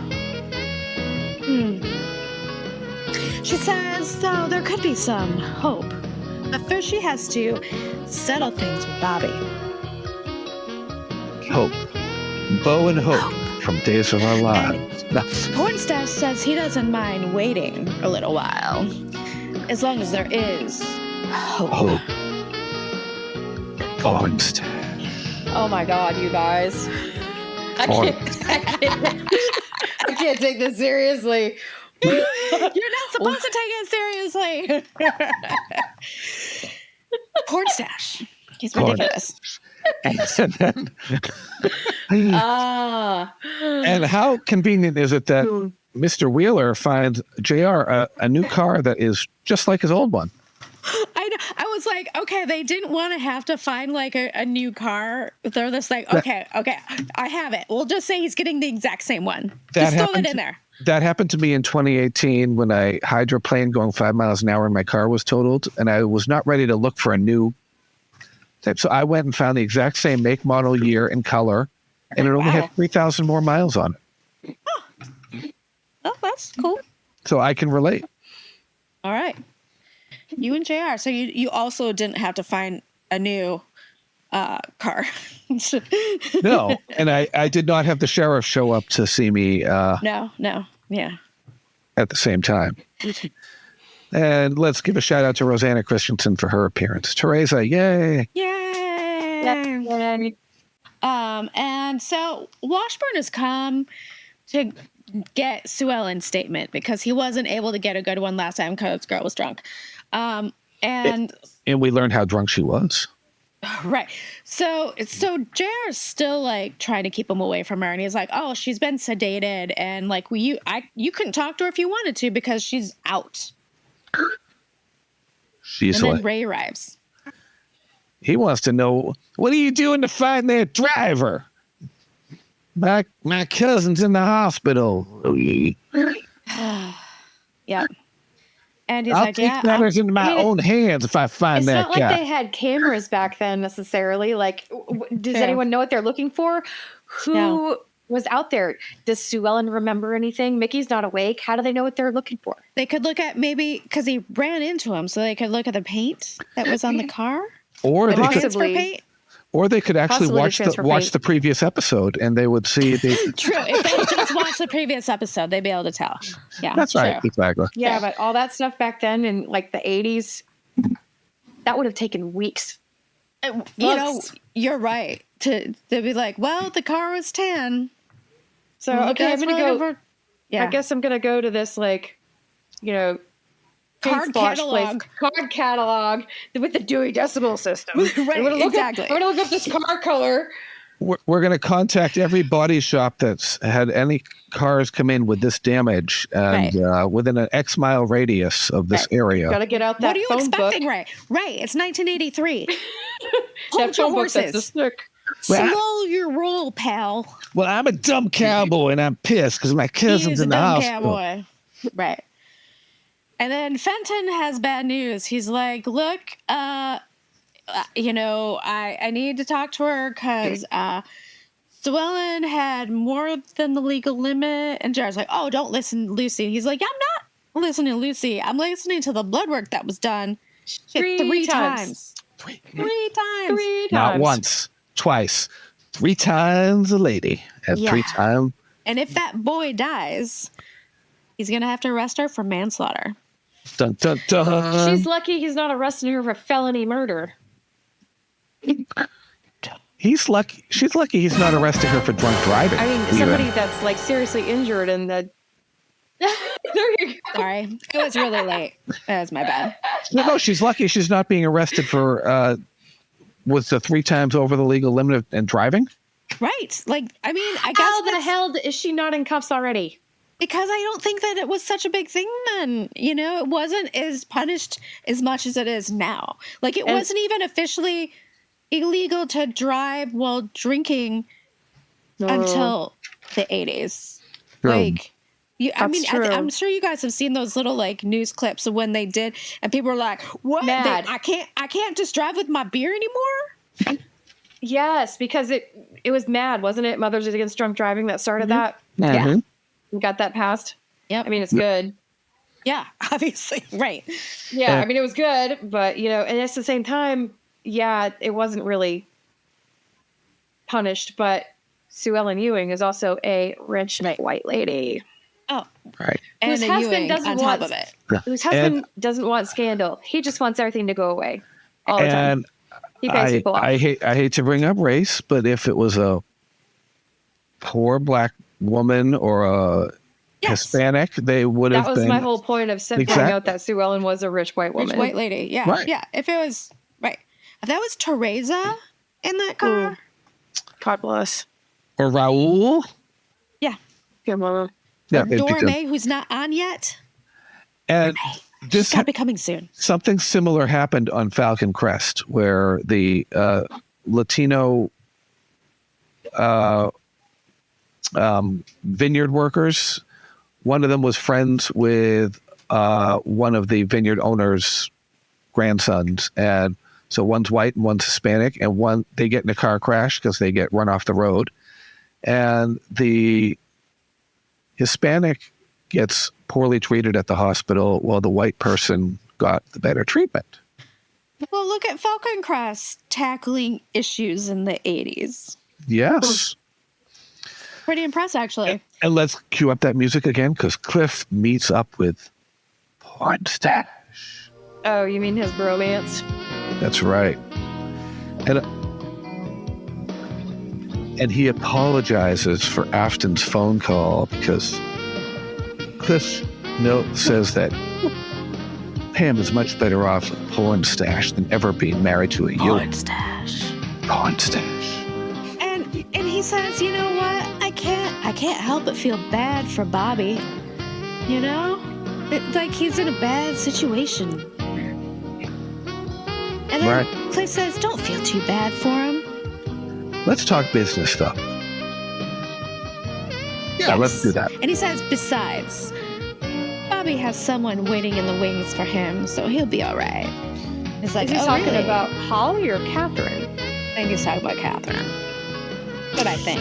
Speaker 2: She says, so there could be some hope. But first she has to settle things with Bobby.
Speaker 3: Hope. Bo and Hope from Days of Our Lives.
Speaker 2: Pornstache says he doesn't mind waiting a little while, as long as there is hope.
Speaker 3: Pornstache.
Speaker 1: Oh my God, you guys. I can't take this seriously.
Speaker 2: You're not supposed to take it seriously. Pornstache. He's ridiculous.
Speaker 3: And how convenient is it that Mr. Wheeler finds JR a new car that is just like his old one?
Speaker 2: I know. I was like, okay, they didn't want to have to find like a new car. They're just like, okay, I have it. We'll just say he's getting the exact same one. Just throw it in there.
Speaker 3: That happened to me in 2018 when I hydroplaned going 5 miles an hour and my car was totaled, and I was not ready to look for a new type. So I went and found the exact same make, model, year, and color, and it only had 3,000 more miles on it.
Speaker 2: Oh, that's cool.
Speaker 3: So I can relate.
Speaker 2: All right. You and JR. So you also didn't have to find a new car.
Speaker 3: No, and I did not have the sheriff show up to see me.
Speaker 2: No, yeah.
Speaker 3: At the same time. And let's give a shout out to Rosanna Christensen for her appearance. Teresa, yay!
Speaker 2: Yay! And so Washburn has come to get Sue Ellen's statement because he wasn't able to get a good one last time because girl was drunk. And
Speaker 3: we learned how drunk she was.
Speaker 2: Right. So JR is still like trying to keep him away from her, and he's like, "Oh, she's been sedated, and like you couldn't talk to her if you wanted to because she's out." And then Ray arrives.
Speaker 3: He wants to know, what are you doing to find that driver? My cousin's in the hospital.
Speaker 2: Yeah. And he's
Speaker 3: I'll
Speaker 2: like,
Speaker 3: take matters into my own hands if I find that guy.
Speaker 1: It's not like they had cameras back then necessarily. Like, does anyone know what they're looking for? Who was out there. Does Sue Ellen remember anything? Mickey's not awake. How do they know what they're looking for?
Speaker 2: They could look at maybe because he ran into him, so they could look at the paint that was on the car.
Speaker 3: Or they could,
Speaker 2: transfer paint.
Speaker 3: or they could actually watch the previous episode, and they would see the.
Speaker 2: True. If they just watched the previous episode, they'd be able to tell. Yeah,
Speaker 3: that's right. Exactly.
Speaker 1: Yeah, but all that stuff back then in like the 80s, that would have taken weeks.
Speaker 2: You know, you're right. They'd be like, well, the car was tan.
Speaker 1: So, okay, I'm going to go.
Speaker 2: Yeah.
Speaker 1: I guess I'm going to go to this, like, you know,
Speaker 2: card catalog.
Speaker 1: Card catalog with the Dewey Decimal System.
Speaker 2: Right, exactly.
Speaker 1: I'm going to look up this car color.
Speaker 3: We're going to contact every body shop that's had any cars come in with this damage, and within an X mile radius of this area.
Speaker 1: Got to get out that
Speaker 2: What are you
Speaker 1: phone
Speaker 2: expecting,
Speaker 1: book.
Speaker 2: Ray? Right, it's 1983.
Speaker 1: That phone book that's a snook.
Speaker 2: Slow your roll, pal.
Speaker 3: Well, I'm a dumb cowboy, and I'm pissed because my cousin's in the hospital.
Speaker 2: Cowboy. Right. And then Fenton has bad news. He's like, look, you know, I need to talk to her because Sue Ellen had more than the legal limit. And Jared's like, oh, don't listen, Lucy. And he's like, yeah, I'm not listening to Lucy. I'm listening to the blood work that was done three times.
Speaker 3: Three
Speaker 1: times.
Speaker 3: Not once, twice. 3 times a lady. And 3 times.
Speaker 2: And if that boy dies, he's going to have to arrest her for manslaughter.
Speaker 3: Dun, dun, dun.
Speaker 1: She's lucky he's not arresting her for felony murder.
Speaker 3: She's lucky he's not arresting her for drunk driving.
Speaker 1: I mean, somebody that's like seriously injured and the. There you go.
Speaker 2: Sorry. It was really late. That was my bad.
Speaker 3: No, she's lucky she's not being arrested for was the 3 times over the legal limit and driving?
Speaker 2: Right. Like, I mean, I guess.
Speaker 1: How the hell is she not in cuffs already?
Speaker 2: Because I don't think that it was such a big thing then. You know, it wasn't as punished as much as it is now. Like, it wasn't even officially illegal to drive while drinking until the 80s. Like, I'm sure you guys have seen those little like news clips of when they did, and people were like, "What? I can't just drive with my beer anymore."
Speaker 1: Yes, because it was MAD, wasn't it? Mothers Against Drunk Driving that started that.
Speaker 3: Mm-hmm.
Speaker 1: Yeah, we got that passed.
Speaker 2: Yep.
Speaker 1: I mean, it's good.
Speaker 2: Yeah, obviously, right.
Speaker 1: Yeah, I mean, it was good, but you know, and at the same time, yeah, it wasn't really punished. But Sue Ellen Ewing is also a rich white lady.
Speaker 2: Oh,
Speaker 3: right.
Speaker 2: And
Speaker 1: whose husband doesn't want
Speaker 2: of it.
Speaker 1: Whose husband doesn't want scandal. He just wants everything to go away all the time. He pays people off.
Speaker 3: I hate to bring up race, but if it was a poor black woman or a Hispanic, they would have been.
Speaker 1: That was my whole point of pointing out that Sue Ellen was a rich white woman.
Speaker 2: Rich white lady, yeah.
Speaker 3: Right.
Speaker 2: Yeah, if it was, if that was Teresa in that car.
Speaker 1: God bless.
Speaker 3: Or Raul.
Speaker 2: Yeah.
Speaker 1: Good woman.
Speaker 3: Yeah,
Speaker 2: Dorme, who's not on yet.
Speaker 3: And this
Speaker 2: got to be coming soon.
Speaker 3: Something similar happened on Falcon Crest, where the Latino vineyard workers, one of them was friends with one of the vineyard owners' grandsons, and so one's white and one's Hispanic, and they get in a car crash because they get run off the road, and the Hispanic gets poorly treated at the hospital while the white person got the better treatment.
Speaker 2: Well, look at Falcon Crest tackling issues in the 80s.
Speaker 3: Yes.
Speaker 2: Pretty impressed, actually.
Speaker 3: And let's cue up that music again, because Cliff meets up with Pornstache.
Speaker 1: Oh, you mean his bromance?
Speaker 3: That's right. And he apologizes for Afton's phone call because Cliff's note says that Pam is much better off with Pornstache than ever being married to a
Speaker 2: Pornstache. And he says, you know what? I can't help but feel bad for Bobby. You know? Like he's in a bad situation. And then Cliff says, don't feel too bad for him.
Speaker 3: Let's talk business stuff. Yeah, let's do that.
Speaker 2: And he says, besides, Bobby has someone waiting in the wings for him, so he'll be all right. He's like,
Speaker 1: is he talking about Holly or Catherine?
Speaker 2: I think he's talking about Catherine. But I think.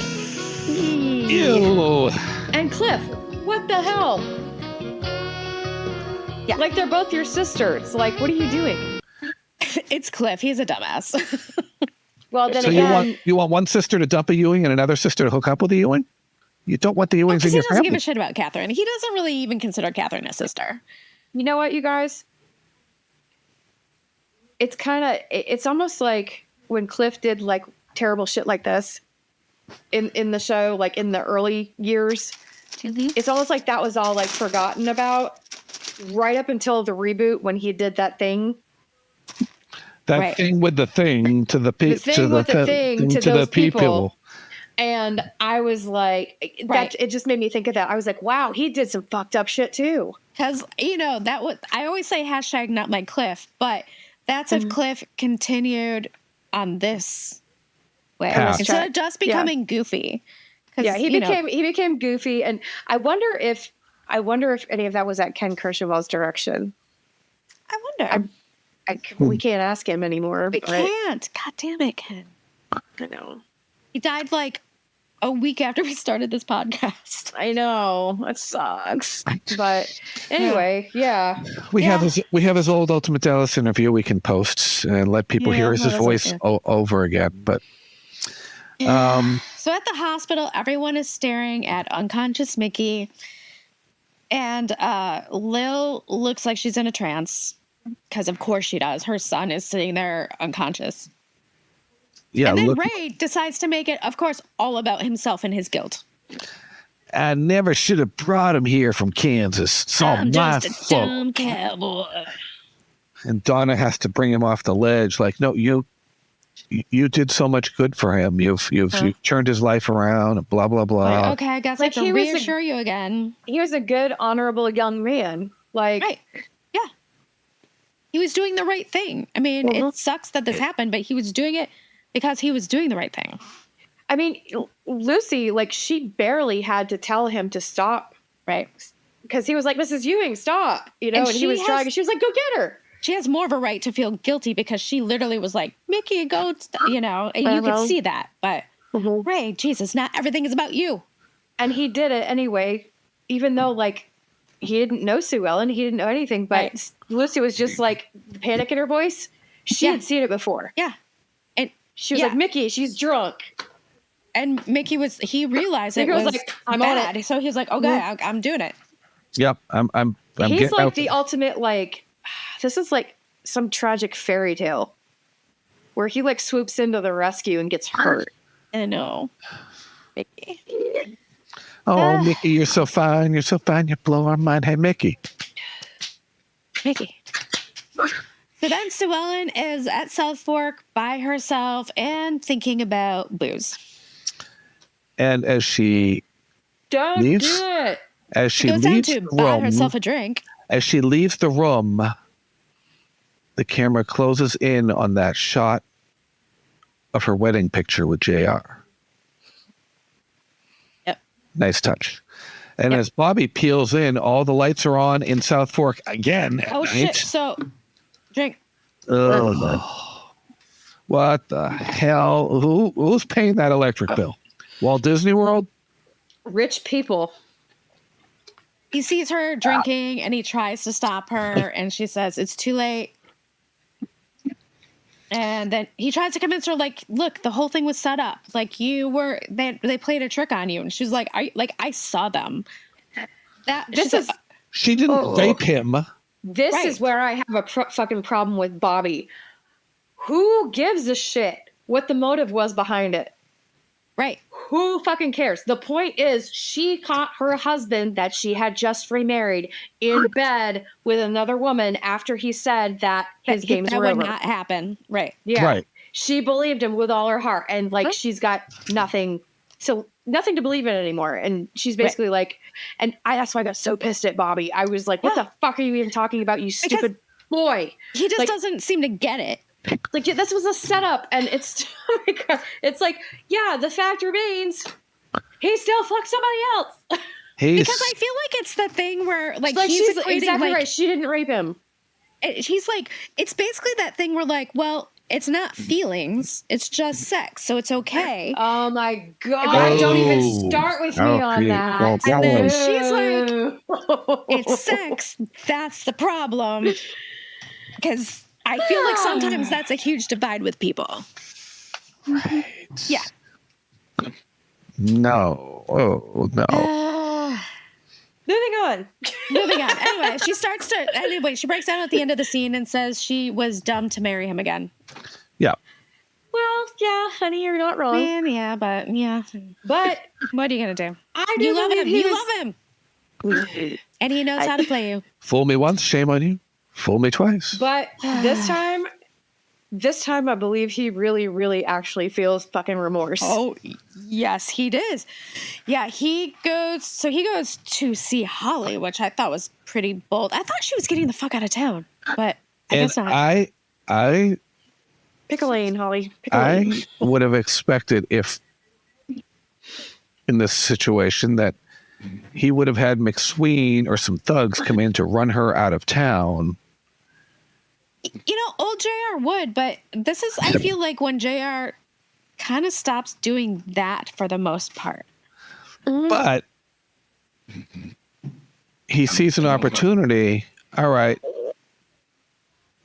Speaker 3: Ew.
Speaker 1: And Cliff, what the hell?
Speaker 2: Yeah.
Speaker 1: Like, they're both your sisters. Like, what are you doing?
Speaker 2: It's Cliff. He's a dumbass.
Speaker 1: Well, then
Speaker 3: So
Speaker 1: again,
Speaker 3: you want one sister to dump a Ewing and another sister to hook up with a Ewing? You don't want the Ewings in
Speaker 2: Because
Speaker 3: your
Speaker 2: he doesn't give
Speaker 3: family.
Speaker 2: a shit about Catherine. He doesn't really even consider Catherine a sister.
Speaker 1: you know what, you guys? It's almost like when Cliff did like terrible shit like this in the show, like in the early years.
Speaker 2: Mm-hmm.
Speaker 1: It's almost like that was all like forgotten about right up until the reboot when he did that thing.
Speaker 3: That
Speaker 2: Right.
Speaker 3: thing with the thing to the
Speaker 1: The thing with the thing to those people. And I was like,
Speaker 2: Right.
Speaker 1: it just made me think of that. I was like, wow, he did some fucked up shit too.
Speaker 2: Because, that would, I always say hashtag not my Cliff, but that's if Cliff continued on this way.
Speaker 3: Path.
Speaker 2: Instead of just becoming goofy. 'Cause,
Speaker 1: Yeah, he became goofy, and I wonder if any of that was at Ken Kercheval's direction.
Speaker 2: I wonder.
Speaker 1: We can't ask him anymore.
Speaker 2: We
Speaker 1: but-
Speaker 2: can't. God damn it, Ken.
Speaker 1: I know.
Speaker 2: He died like a week after we started this podcast.
Speaker 1: I know. That sucks. But anyway, yeah.
Speaker 3: We have his old Ultimate Dallas interview we can post and let people hear his voice over again. But
Speaker 2: So at the hospital, everyone is staring at unconscious Mickey. And Lil looks like she's in a trance. Because of course she does. Her son is sitting there unconscious.
Speaker 3: yeah,
Speaker 2: And then
Speaker 3: look,
Speaker 2: Ray decides to make it, of course, all about himself and his guilt.
Speaker 3: I never should have brought him here from Kansas. It's all
Speaker 2: I'm
Speaker 3: my
Speaker 2: just a
Speaker 3: fault.
Speaker 2: dumb cowboy.
Speaker 3: And Donna has to bring him off the ledge. Like, no, you did so much good for him. You've turned his life around. And blah blah blah.
Speaker 2: Like, okay, I guess I have to reassure you again.
Speaker 1: He was a good, honorable young man. Like,
Speaker 2: Right. Yeah. He was doing the right thing. I mean, it sucks that this happened, but he was doing it because he was doing the right thing.
Speaker 1: I mean, Lucy, like, she barely had to tell him to stop,
Speaker 2: Right.
Speaker 1: because he was like, Mrs. Ewing, stop, and he
Speaker 2: she
Speaker 1: was trying, and she was like, go get her.
Speaker 2: She has more of a right to feel guilty because she literally was like, Mickey, go, and you could see that. But, Ray, Jesus, not everything is about you.
Speaker 1: And he did it anyway, even though, like, he didn't know Sue Ellen, he didn't know anything, but Lucy was just like, the panic in her voice, she had seen it before.
Speaker 2: Yeah. And
Speaker 1: She was like, Mickey, she's drunk.
Speaker 2: And Mickey he realized it
Speaker 1: Mickey was
Speaker 2: was
Speaker 1: like, I'm on
Speaker 2: bad. So he was like, okay, I'm doing it.
Speaker 3: Yep, I'm
Speaker 1: He's
Speaker 3: getting
Speaker 1: like
Speaker 3: out.
Speaker 1: the ultimate, like, this is like some tragic fairy tale where he like swoops into the rescue and gets hurt.
Speaker 2: I know. Mickey.
Speaker 3: Oh, Mickey, you're so fine. You're so fine. You blow our mind. Hey, Mickey.
Speaker 2: Mickey. So then Sue Ellen is at South Fork by herself and thinking about booze.
Speaker 3: And as she
Speaker 1: Don't
Speaker 3: leaves,
Speaker 1: do it.
Speaker 3: as she
Speaker 2: Goes down
Speaker 3: leaves
Speaker 2: to
Speaker 3: the
Speaker 2: buy
Speaker 3: room,
Speaker 2: herself a drink.
Speaker 3: as she leaves the room, the camera closes in on that shot of her wedding picture with JR.
Speaker 2: Yep.
Speaker 3: Nice touch. And as Bobby peels in, all the lights are on in South Fork again at
Speaker 2: Oh,
Speaker 3: night.
Speaker 2: shit. So, drink.
Speaker 3: Ugh. What the hell? Who's paying that electric bill? Walt Disney World?
Speaker 1: Rich people.
Speaker 2: He sees her drinking and he tries to stop her and she says, it's too late. And then he tries to convince her, like, look, the whole thing was set up. Like, they played a trick on you. And she's like, I saw them.
Speaker 3: She didn't rape him.
Speaker 1: This
Speaker 2: Right.
Speaker 1: is where I have a fucking problem with Bobby. Who gives a shit what the motive was behind it?
Speaker 2: Right.
Speaker 1: Who fucking cares? The point is, she caught her husband that she had just remarried in bed with another woman after he said that his games
Speaker 2: that
Speaker 1: were
Speaker 2: would
Speaker 1: over.
Speaker 2: not happen. Right.
Speaker 1: Yeah.
Speaker 3: Right.
Speaker 1: She believed him with all her heart, and like she's got nothing to believe in anymore. And she's basically like, and that's why I got so pissed at Bobby. I was like, what the fuck are you even talking about, you stupid boy?
Speaker 2: He just
Speaker 1: Like-
Speaker 2: doesn't seem to get it.
Speaker 1: Like, this was a setup, and it's like, yeah, the fact remains, he still fucked somebody else.
Speaker 3: He's,
Speaker 2: Because I feel like it's the thing where, like,
Speaker 1: She's
Speaker 2: he's equating,
Speaker 1: exactly
Speaker 2: like,
Speaker 1: right. She didn't rape him.
Speaker 2: He's like, it's basically that thing where, like, well, it's not feelings. It's just sex. So it's okay.
Speaker 1: Oh my God. Don't even start with me on that.
Speaker 3: Well,
Speaker 2: And then
Speaker 3: was-
Speaker 2: she's like, it's sex. That's the problem. Because I feel like sometimes that's a huge divide with people.
Speaker 3: Right.
Speaker 2: Yeah.
Speaker 3: No. Oh, no.
Speaker 1: Moving on.
Speaker 2: Moving on. Anyway, she breaks down at the end of the scene and says she was dumb to marry him again.
Speaker 3: Yeah.
Speaker 1: Well, yeah, honey, you're not wrong.
Speaker 2: Man, yeah, but
Speaker 1: But
Speaker 2: what are you going to do?
Speaker 1: I do
Speaker 2: You love
Speaker 1: believe
Speaker 2: him.
Speaker 1: he
Speaker 2: You
Speaker 1: was-
Speaker 2: love him. And he knows how to play you.
Speaker 3: Fool me once, shame on you. Fool me twice.
Speaker 1: But this time I believe he really, really actually feels fucking remorse.
Speaker 2: Oh, yes, he does. Yeah, he goes to see Holly, which I thought was pretty bold. I thought she was getting the fuck out of town, but I guess not.
Speaker 3: I
Speaker 1: Pick a lane, Holly. Pick a lane.
Speaker 3: I would have expected if in this situation that he would have had McSween or some thugs come in to run her out of town.
Speaker 2: Old JR would, but this is, I feel like when JR kind of stops doing that for the most part.
Speaker 3: But he sees an opportunity. All right,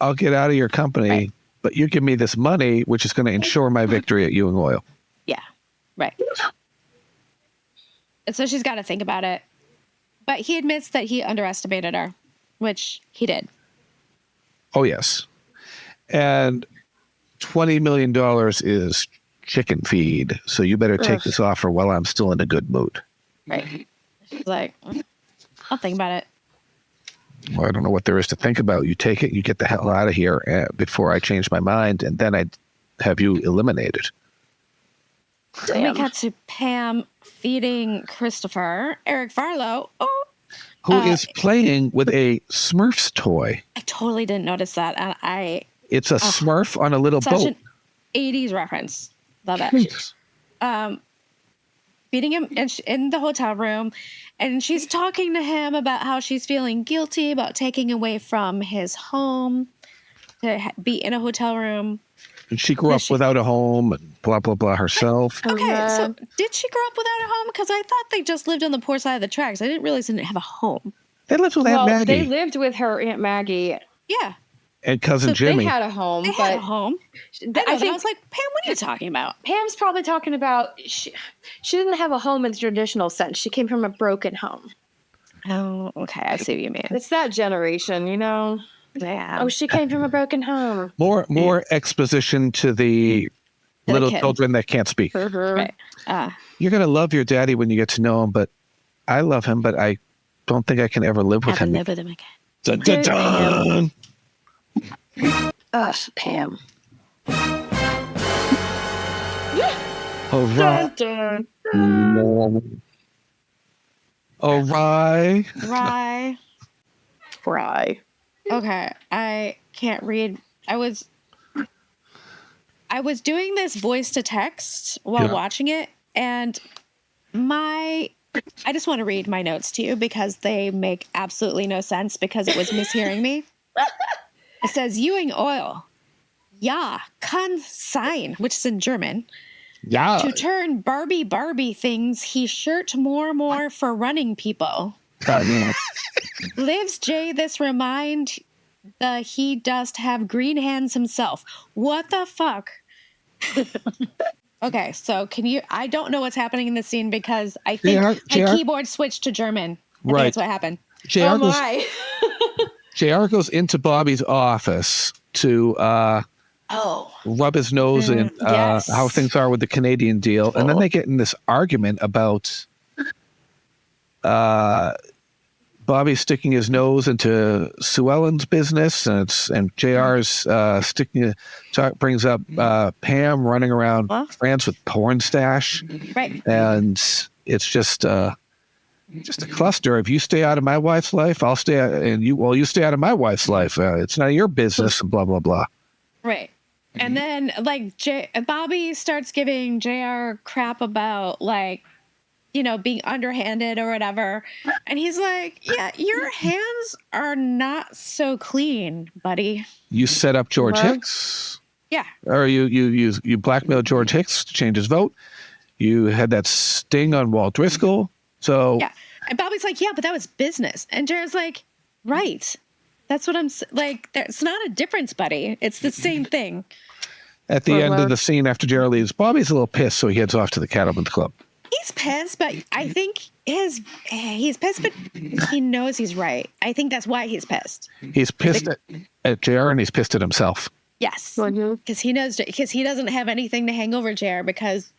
Speaker 3: I'll get out of your company,
Speaker 2: Right.
Speaker 3: but you give me this money, which is going to ensure my victory at Ewing Oil.
Speaker 2: Yeah, right. And so she's got to think about it. But he admits that he underestimated her, which he did.
Speaker 3: Oh, yes. And $20 million is chicken feed, so you better take this offer while I'm still in a good mood.
Speaker 2: Right. She's like, I'll think about it.
Speaker 3: Well, I don't know what there is to think about. You take it, you get the hell out of here before I change my mind, and then I'd have you eliminated.
Speaker 2: Then we cut to Pam feeding Christopher, Eric Farlow. Oh,
Speaker 3: Who is playing with a Smurfs toy.
Speaker 2: I totally didn't notice that. And
Speaker 3: It's a Smurf on a little
Speaker 2: such
Speaker 3: boat.
Speaker 2: an 80s reference. Love it. Feeding him in the hotel room, and she's talking to him about how she's feeling guilty about taking away from his home to be in a hotel room.
Speaker 3: And she grew up without a home and blah, blah, blah herself.
Speaker 2: Okay, so did she grow up without a home? Because I thought they just lived on the poor side of the tracks. I didn't realize they didn't have a home.
Speaker 3: They lived with Aunt Maggie.
Speaker 1: They lived with her Aunt Maggie.
Speaker 2: Yeah.
Speaker 3: And cousin Jimmy.
Speaker 1: They had a home.
Speaker 2: They had a home. I
Speaker 1: think
Speaker 2: was like, Pam, what are you talking about?
Speaker 1: Pam's probably talking about she didn't have a home in the traditional sense. She came from a broken home.
Speaker 2: Oh, okay. I see what you mean.
Speaker 1: It's that generation,
Speaker 2: Yeah.
Speaker 1: Oh, she came from a broken home.
Speaker 3: More exposition to the little
Speaker 2: kid.
Speaker 3: children that can't speak.
Speaker 2: Right.
Speaker 3: You're going to love your daddy when you get to know him, but I love him, but I don't think I can ever live with him.
Speaker 2: Live with him again.
Speaker 3: Dun, dun, dun.
Speaker 7: Us, Pam.
Speaker 3: All right.
Speaker 1: Dun, dun.
Speaker 3: All right.
Speaker 2: Rye.
Speaker 1: Fry.
Speaker 2: Okay. I can't read. I was doing this voice to text while watching it, and I just want to read my notes to you because they make absolutely no sense because it was mishearing me. It says Ewing Oil. Ja, kann sein, which is in German.
Speaker 3: Yeah.
Speaker 2: To turn Barbie things he shirt more for running people. Lives Jay this remind the he does have green hands himself. What the fuck? Okay, so I don't know what's happening in this scene because I think my keyboard switched to German. I think that's what happened.
Speaker 3: JR goes into Bobby's office to rub his nose in how things are with the Canadian deal. And then they get in this argument about Bobby sticking his nose into Sue Ellen's business, and JR's brings up Pam running around France with Pornstache.
Speaker 2: Right.
Speaker 3: And it's just a cluster. If you stay out of my wife's life, I'll stay out, and you stay out of my wife's life. It's none of your business, and blah, blah, blah.
Speaker 2: Right. And then, Bobby starts giving JR crap about, being underhanded or whatever. And he's like, yeah, your hands are not so clean, buddy.
Speaker 3: You set up George Hicks.
Speaker 2: Yeah.
Speaker 3: Or you blackmailed George Hicks to change his vote. You had that sting on Walt Driscoll. So
Speaker 2: Yeah. And Bobby's like, yeah, but that was business. And Jared's like, right. That's what I'm like. It's not a difference, buddy. It's the same thing.
Speaker 3: at the end of the scene after Jared leaves, Bobby's a little pissed, so he heads off to the Cattlemen's Club.
Speaker 2: He's pissed, but I think he's pissed, but he knows he's right. I think that's why he's pissed.
Speaker 3: He's pissed at JR and he's pissed at himself.
Speaker 2: Yes. Because he knows, because he doesn't have anything to hang over JR because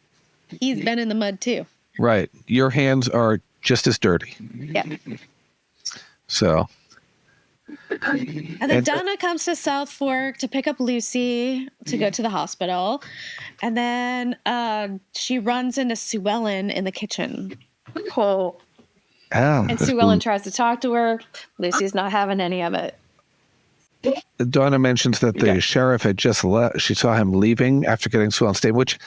Speaker 2: he's been in the mud too.
Speaker 3: Right. Your hands are just as dirty.
Speaker 2: Yeah.
Speaker 3: So.
Speaker 2: And then Donna comes to South Fork to pick up Lucy to go to the hospital. And then she runs into Sue Ellen in the kitchen.
Speaker 1: Oh. And Sue Ellen tries to talk to her. Lucy's not having any of it.
Speaker 3: Donna mentions that the sheriff had just left. She saw him leaving after getting Sue Ellen's statement, which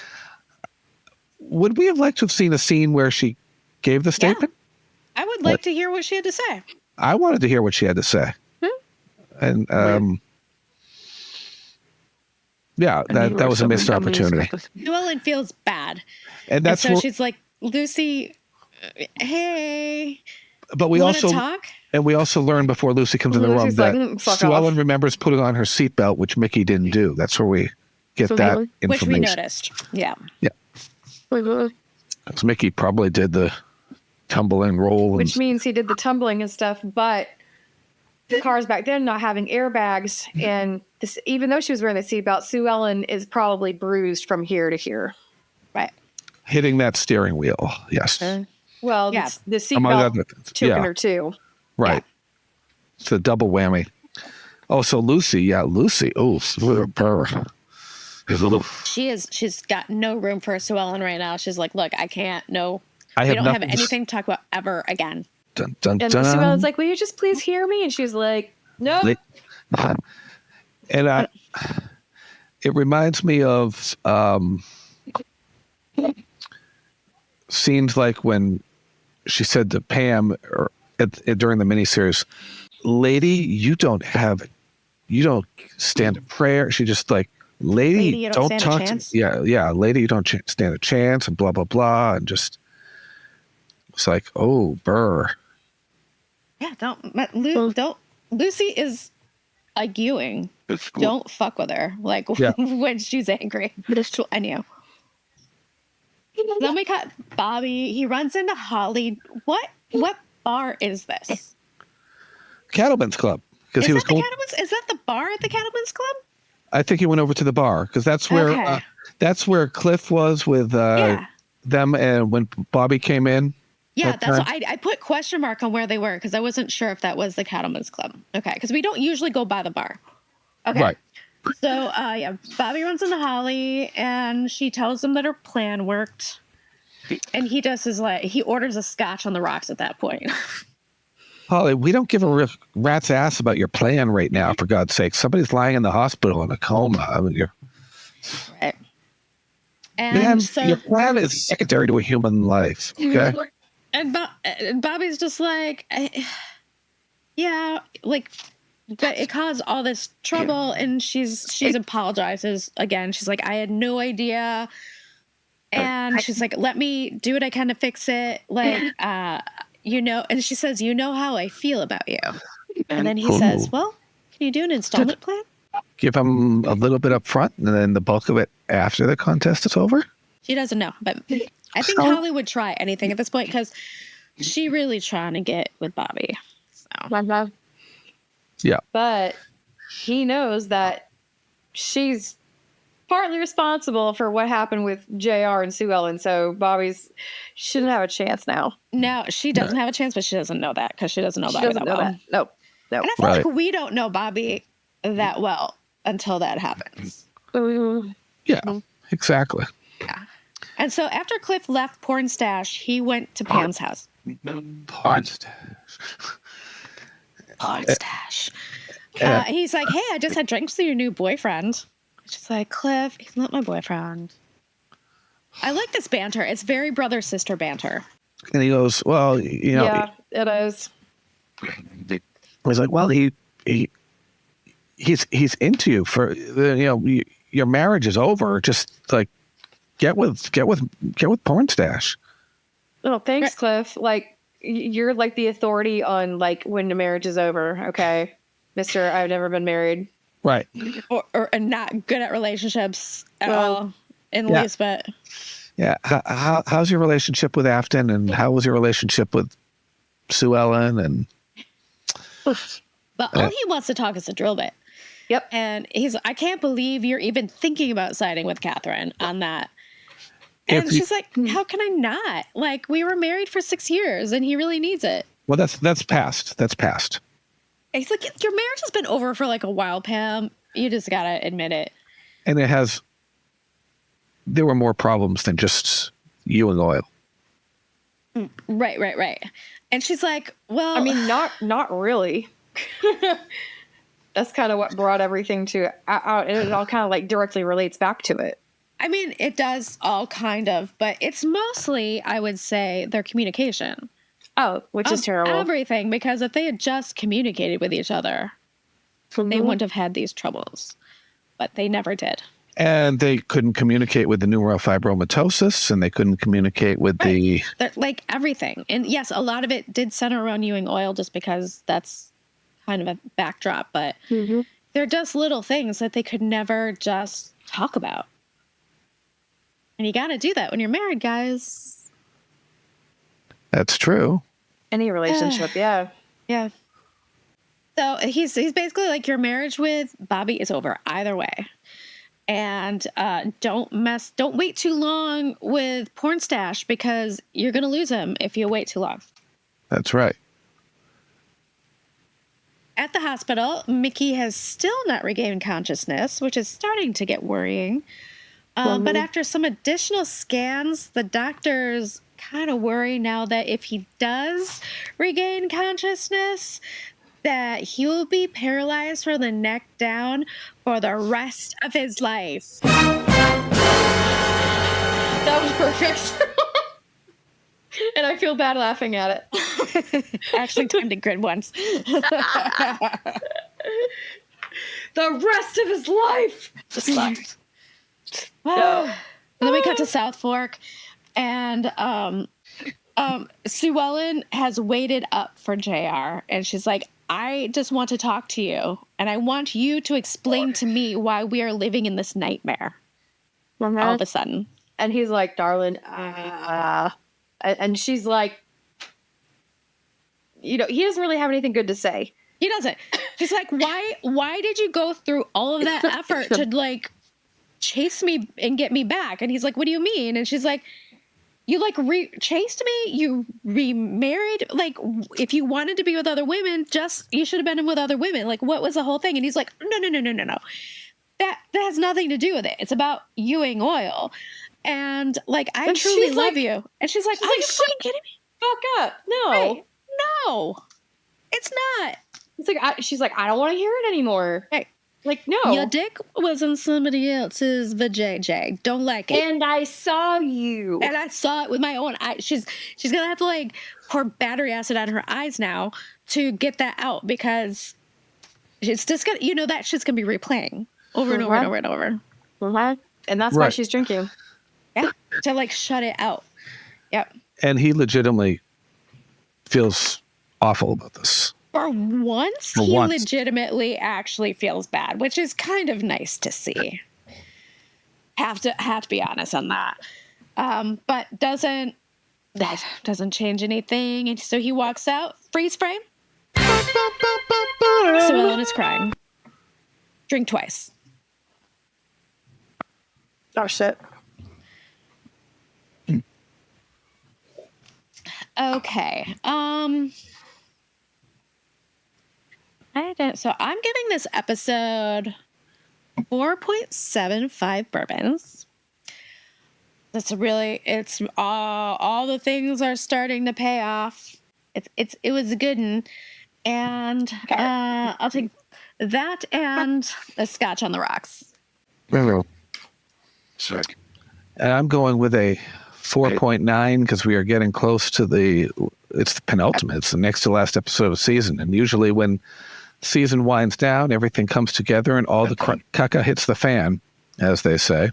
Speaker 3: would we have liked to have seen a scene where she gave the statement?
Speaker 2: Yeah. I would like to hear what she had to say.
Speaker 3: I wanted to hear what she had to say. And that was a missed opportunity.
Speaker 2: Sue Ellen feels bad.
Speaker 3: And that's
Speaker 2: so she's like, Lucy, hey.
Speaker 3: But we also
Speaker 2: talk?
Speaker 3: And we also learned before Lucy comes in the room that Sue Ellen remembers putting on her seatbelt, which Mickey didn't do. That's where we get that information.
Speaker 2: Which we noticed. Yeah.
Speaker 3: Yeah. Because Mickey probably did the tumbling roll.
Speaker 1: Which means he did the tumbling and stuff, but the cars back then not having airbags, and this, even though she was wearing the seatbelt, Sue Ellen is probably bruised from here to here. Right.
Speaker 3: Hitting that steering wheel. Yes.
Speaker 1: Well, the seatbelt choking her too.
Speaker 3: Right. Yeah. It's a double whammy. Oh, so Lucy. Yeah, Lucy. Oh,
Speaker 2: she's got no room for Sue Ellen right now. She's like, look, I can't. No, we don't have anything to talk about ever again.
Speaker 3: Dun, dun,
Speaker 1: and
Speaker 3: dun.
Speaker 1: Sue Ellen's like, will you just please hear me? And she's like, no.
Speaker 3: And it reminds me of scenes like when she said to Pam during the miniseries, lady, you don't stand a prayer. She just like, lady don't talk to, lady, you don't stand a chance, and blah, blah, blah. And just, it's like, oh, burr. Yeah,
Speaker 2: Lucy is like Ewing. Don't fuck with her. Like when she's angry. I knew. Then we got Bobby. He runs into Holly. What bar is this?
Speaker 3: Cattlemen's Club. Because he was going.
Speaker 2: Is that the bar at the Cattlemen's Club?
Speaker 3: I think he went over to the bar because that's where Cliff was with them, and when Bobby came in.
Speaker 2: Yeah, that's what I put question mark on where they were because I wasn't sure if that was the Cattlemen's Club. Okay, because we don't usually go by the bar. Okay. Right. So, Bobby runs into Holly, and she tells him that her plan worked. And he does he orders a scotch on the rocks at that point.
Speaker 3: Holly, we don't give a rat's ass about your plan right now, for God's sake. Somebody's lying in the hospital in a coma. I mean,
Speaker 2: right. And so
Speaker 3: your plan is secondary to a human life, okay?
Speaker 2: And Bobby's just like, but it caused all this trouble, and she apologizes again. She's like, I had no idea, and she's like, let me do what I can to fix it, and she says, you know how I feel about you, and then he says, well, can you do an installment plan?
Speaker 3: Give him a little bit up front, and then the bulk of it after the contest is over.
Speaker 2: She doesn't know, but I think Holly would try anything at this point because she really trying to get with Bobby. So.
Speaker 3: Yeah.
Speaker 1: But he knows that she's partly responsible for what happened with JR and Sue Ellen. So she shouldn't have a chance now.
Speaker 2: No, she doesn't have a chance, but she doesn't know that because she doesn't know Bobby that well.
Speaker 1: Nope.
Speaker 2: And I feel like we don't know Bobby that well until that happens.
Speaker 3: Yeah, exactly.
Speaker 2: Yeah. And so after Cliff left Pornstache, he went to Pam's house.
Speaker 3: Pornstache.
Speaker 2: He's like, hey, I just had drinks with your new boyfriend. She's like, Cliff, he's not my boyfriend. I like this banter. It's very brother-sister banter.
Speaker 3: And he goes, well,
Speaker 1: Yeah, it is.
Speaker 3: He's like, well, he's into you for, your marriage is over. Just like get with Pornstache.
Speaker 1: Oh, thanks, Cliff. Like, you're like the authority on like when the marriage is over. Okay, Mister, I've never been married.
Speaker 3: Right.
Speaker 2: Or not good at relationships at all in the least, but.
Speaker 3: Yeah. How's your relationship with Afton, and how was your relationship with Sue Ellen? And
Speaker 2: but all he wants to talk is a drill bit.
Speaker 1: Yep.
Speaker 2: And I can't believe you're even thinking about siding with Catherine on that. And she's like, how can I not? Like, we were married for 6 years and he really needs it.
Speaker 3: Well, that's past. That's past.
Speaker 2: It's like, your marriage has been over for like a while, Pam. You just got to admit it.
Speaker 3: And there were more problems than just Ewing Oil.
Speaker 2: Right. And she's like, well,
Speaker 1: I mean, not really. That's kind of what brought everything to out. It all kind of like directly relates back to it.
Speaker 2: I mean, it does all kind of, but it's mostly, I would say, their communication.
Speaker 1: Oh, which is terrible.
Speaker 2: Everything, because if they had just communicated with each other, they wouldn't have had these troubles. But they never did.
Speaker 3: And they couldn't communicate with the neurofibromatosis, and they couldn't communicate with
Speaker 2: like everything. And yes, a lot of it did center around Ewing Oil just because that's kind of a backdrop, but they're just little things that they could never just talk about. And you got to do that when you're married, guys.
Speaker 3: That's true.
Speaker 1: Any relationship, yeah.
Speaker 2: Yeah. So he's basically like, your marriage with Bobby is over either way. And don't wait too long with Pornstache, because you're going to lose him if you wait too long.
Speaker 3: That's right.
Speaker 2: At the hospital, Mickey has still not regained consciousness, which is starting to get worrying. But after some additional scans, the doctors kind of worry now that if he does regain consciousness, that he will be paralyzed from the neck down for the rest of his life.
Speaker 1: That was perfect. And I feel bad laughing at it.
Speaker 2: Actually timed it good once.
Speaker 1: The rest of his life.
Speaker 2: Just like. No. And then we cut to South Fork, and Sue Ellen has waited up for JR, and she's like, I just want to talk to you, and I want you to explain to me why we are living in this nightmare. All of a sudden.
Speaker 1: And he's like, darling, and she's like, he doesn't really have anything good to say.
Speaker 2: He doesn't. She's like, why did you go through all of that effort to like chase me and get me back? And he's like, what do you mean? And she's like, you like chased me, you remarried, like if you wanted to be with other women, you should have been with other women. Like, what was the whole thing? And he's like, no. That has nothing to do with it. It's about Ewing Oil. And like, I truly love you. And she's like, are you fucking kidding me?
Speaker 1: Fuck up. No.
Speaker 2: Right. No. It's not.
Speaker 1: It's like, she's like, I don't want to hear it anymore.
Speaker 2: Hey.
Speaker 1: Like, no.
Speaker 2: Your dick was in somebody else's vajayjay. Don't like it.
Speaker 1: And I saw you.
Speaker 2: And I saw it with my own eyes. She's going to have to like pour battery acid on her eyes now to get that out, because it's just going to, that shit's going to be replaying over and over and over and over.
Speaker 1: And that's why she's drinking.
Speaker 2: Yeah. To like shut it out. Yep.
Speaker 3: And he legitimately feels awful about this.
Speaker 2: For once, he legitimately actually feels bad, which is kind of nice to see. Have to be honest on that. But that doesn't change anything. And so he walks out, freeze frame. So Ellen is crying. Drink twice.
Speaker 1: Oh shit.
Speaker 2: Okay. So I'm giving this episode 4.75 bourbons. It's all the things are starting to pay off. It was a good one. And I'll take that and a scotch on the rocks.
Speaker 6: Sick.
Speaker 3: And I'm going with a 4.9 because we are getting close to it's the penultimate. It's the next to last episode of the season. And usually when season winds down, everything comes together and all the caca hits the fan. as they say.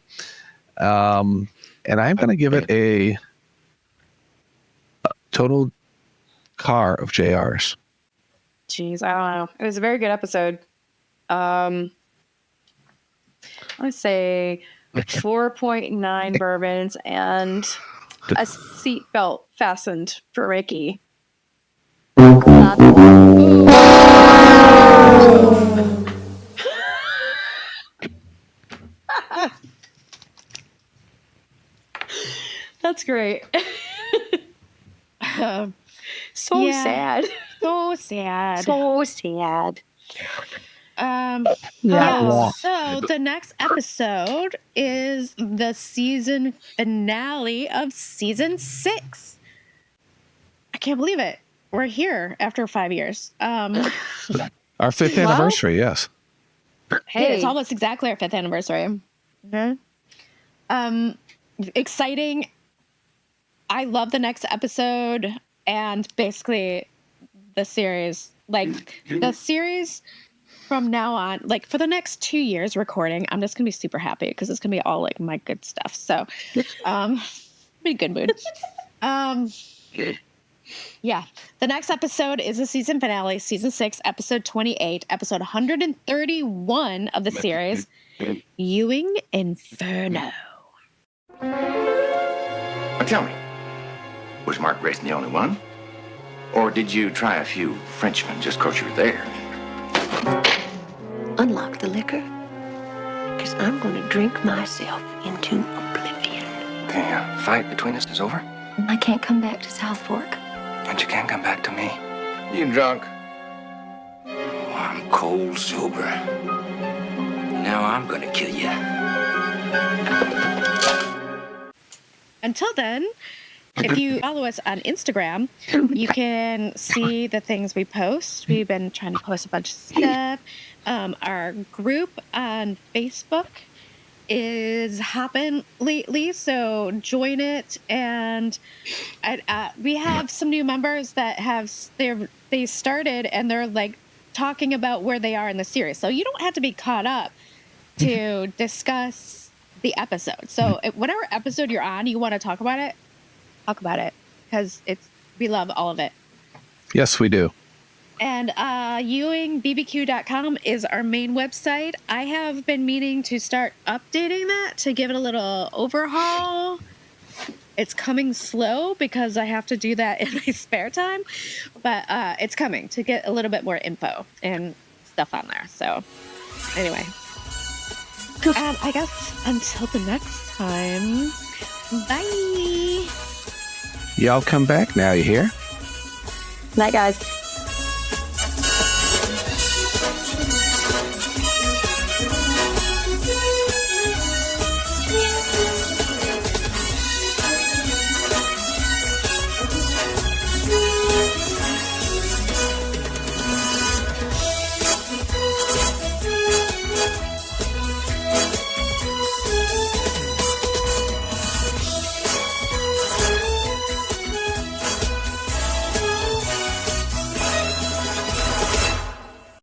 Speaker 3: And I'm going to give it a total car of JRs.
Speaker 1: Jeez, I don't know. It was a very good episode. I say 4.9 bourbons and a seatbelt fastened for Ricky. That's great. So sad.
Speaker 2: So sad.
Speaker 1: So sad.
Speaker 2: So the next episode is the season finale of season 6. I can't believe it. We're here after 5 years.
Speaker 3: Our 5th anniversary, yes.
Speaker 1: Hey,
Speaker 2: it's almost exactly our 5th anniversary.
Speaker 1: Mm-hmm.
Speaker 2: Exciting. I love the next episode and basically the series. Like the series from now on, like for the next 2 years recording, I'm just gonna be super happy because it's gonna be all like my good stuff. So be in good mood. Yeah. The next episode is the season finale, season 6, episode 28, episode 131 of the series, Ewing Inferno.
Speaker 6: Now tell me, was Mark Grayson the only one? Or did you try a few Frenchmen just because you were there?
Speaker 7: Unlock the liquor, because I'm going to drink myself into oblivion.
Speaker 5: The fight between us is over?
Speaker 7: I can't come back to South Fork.
Speaker 5: And you can't come back to me.
Speaker 6: You drunk?
Speaker 5: Oh, I'm cold sober. Now I'm gonna kill you.
Speaker 2: Until then, if you follow us on Instagram, you can see the things we post. We've been trying to post a bunch of stuff. Our group on Facebook is hopping lately, so join it. And we have some new members that they started and they're like talking about where they are in the series. So you don't have to be caught up to discuss the episode. So whatever episode you're on, you want to talk about it, because we love all of it.
Speaker 3: Yes, we do.
Speaker 2: And ewingbbq.com is our main website. I have been meaning to start updating that to give it a little overhaul. It's coming slow because I have to do that in my spare time, but it's coming to get a little bit more info and stuff on there. So anyway, I guess until the next time, bye.
Speaker 3: Y'all come back now, you hear?
Speaker 1: Night, guys.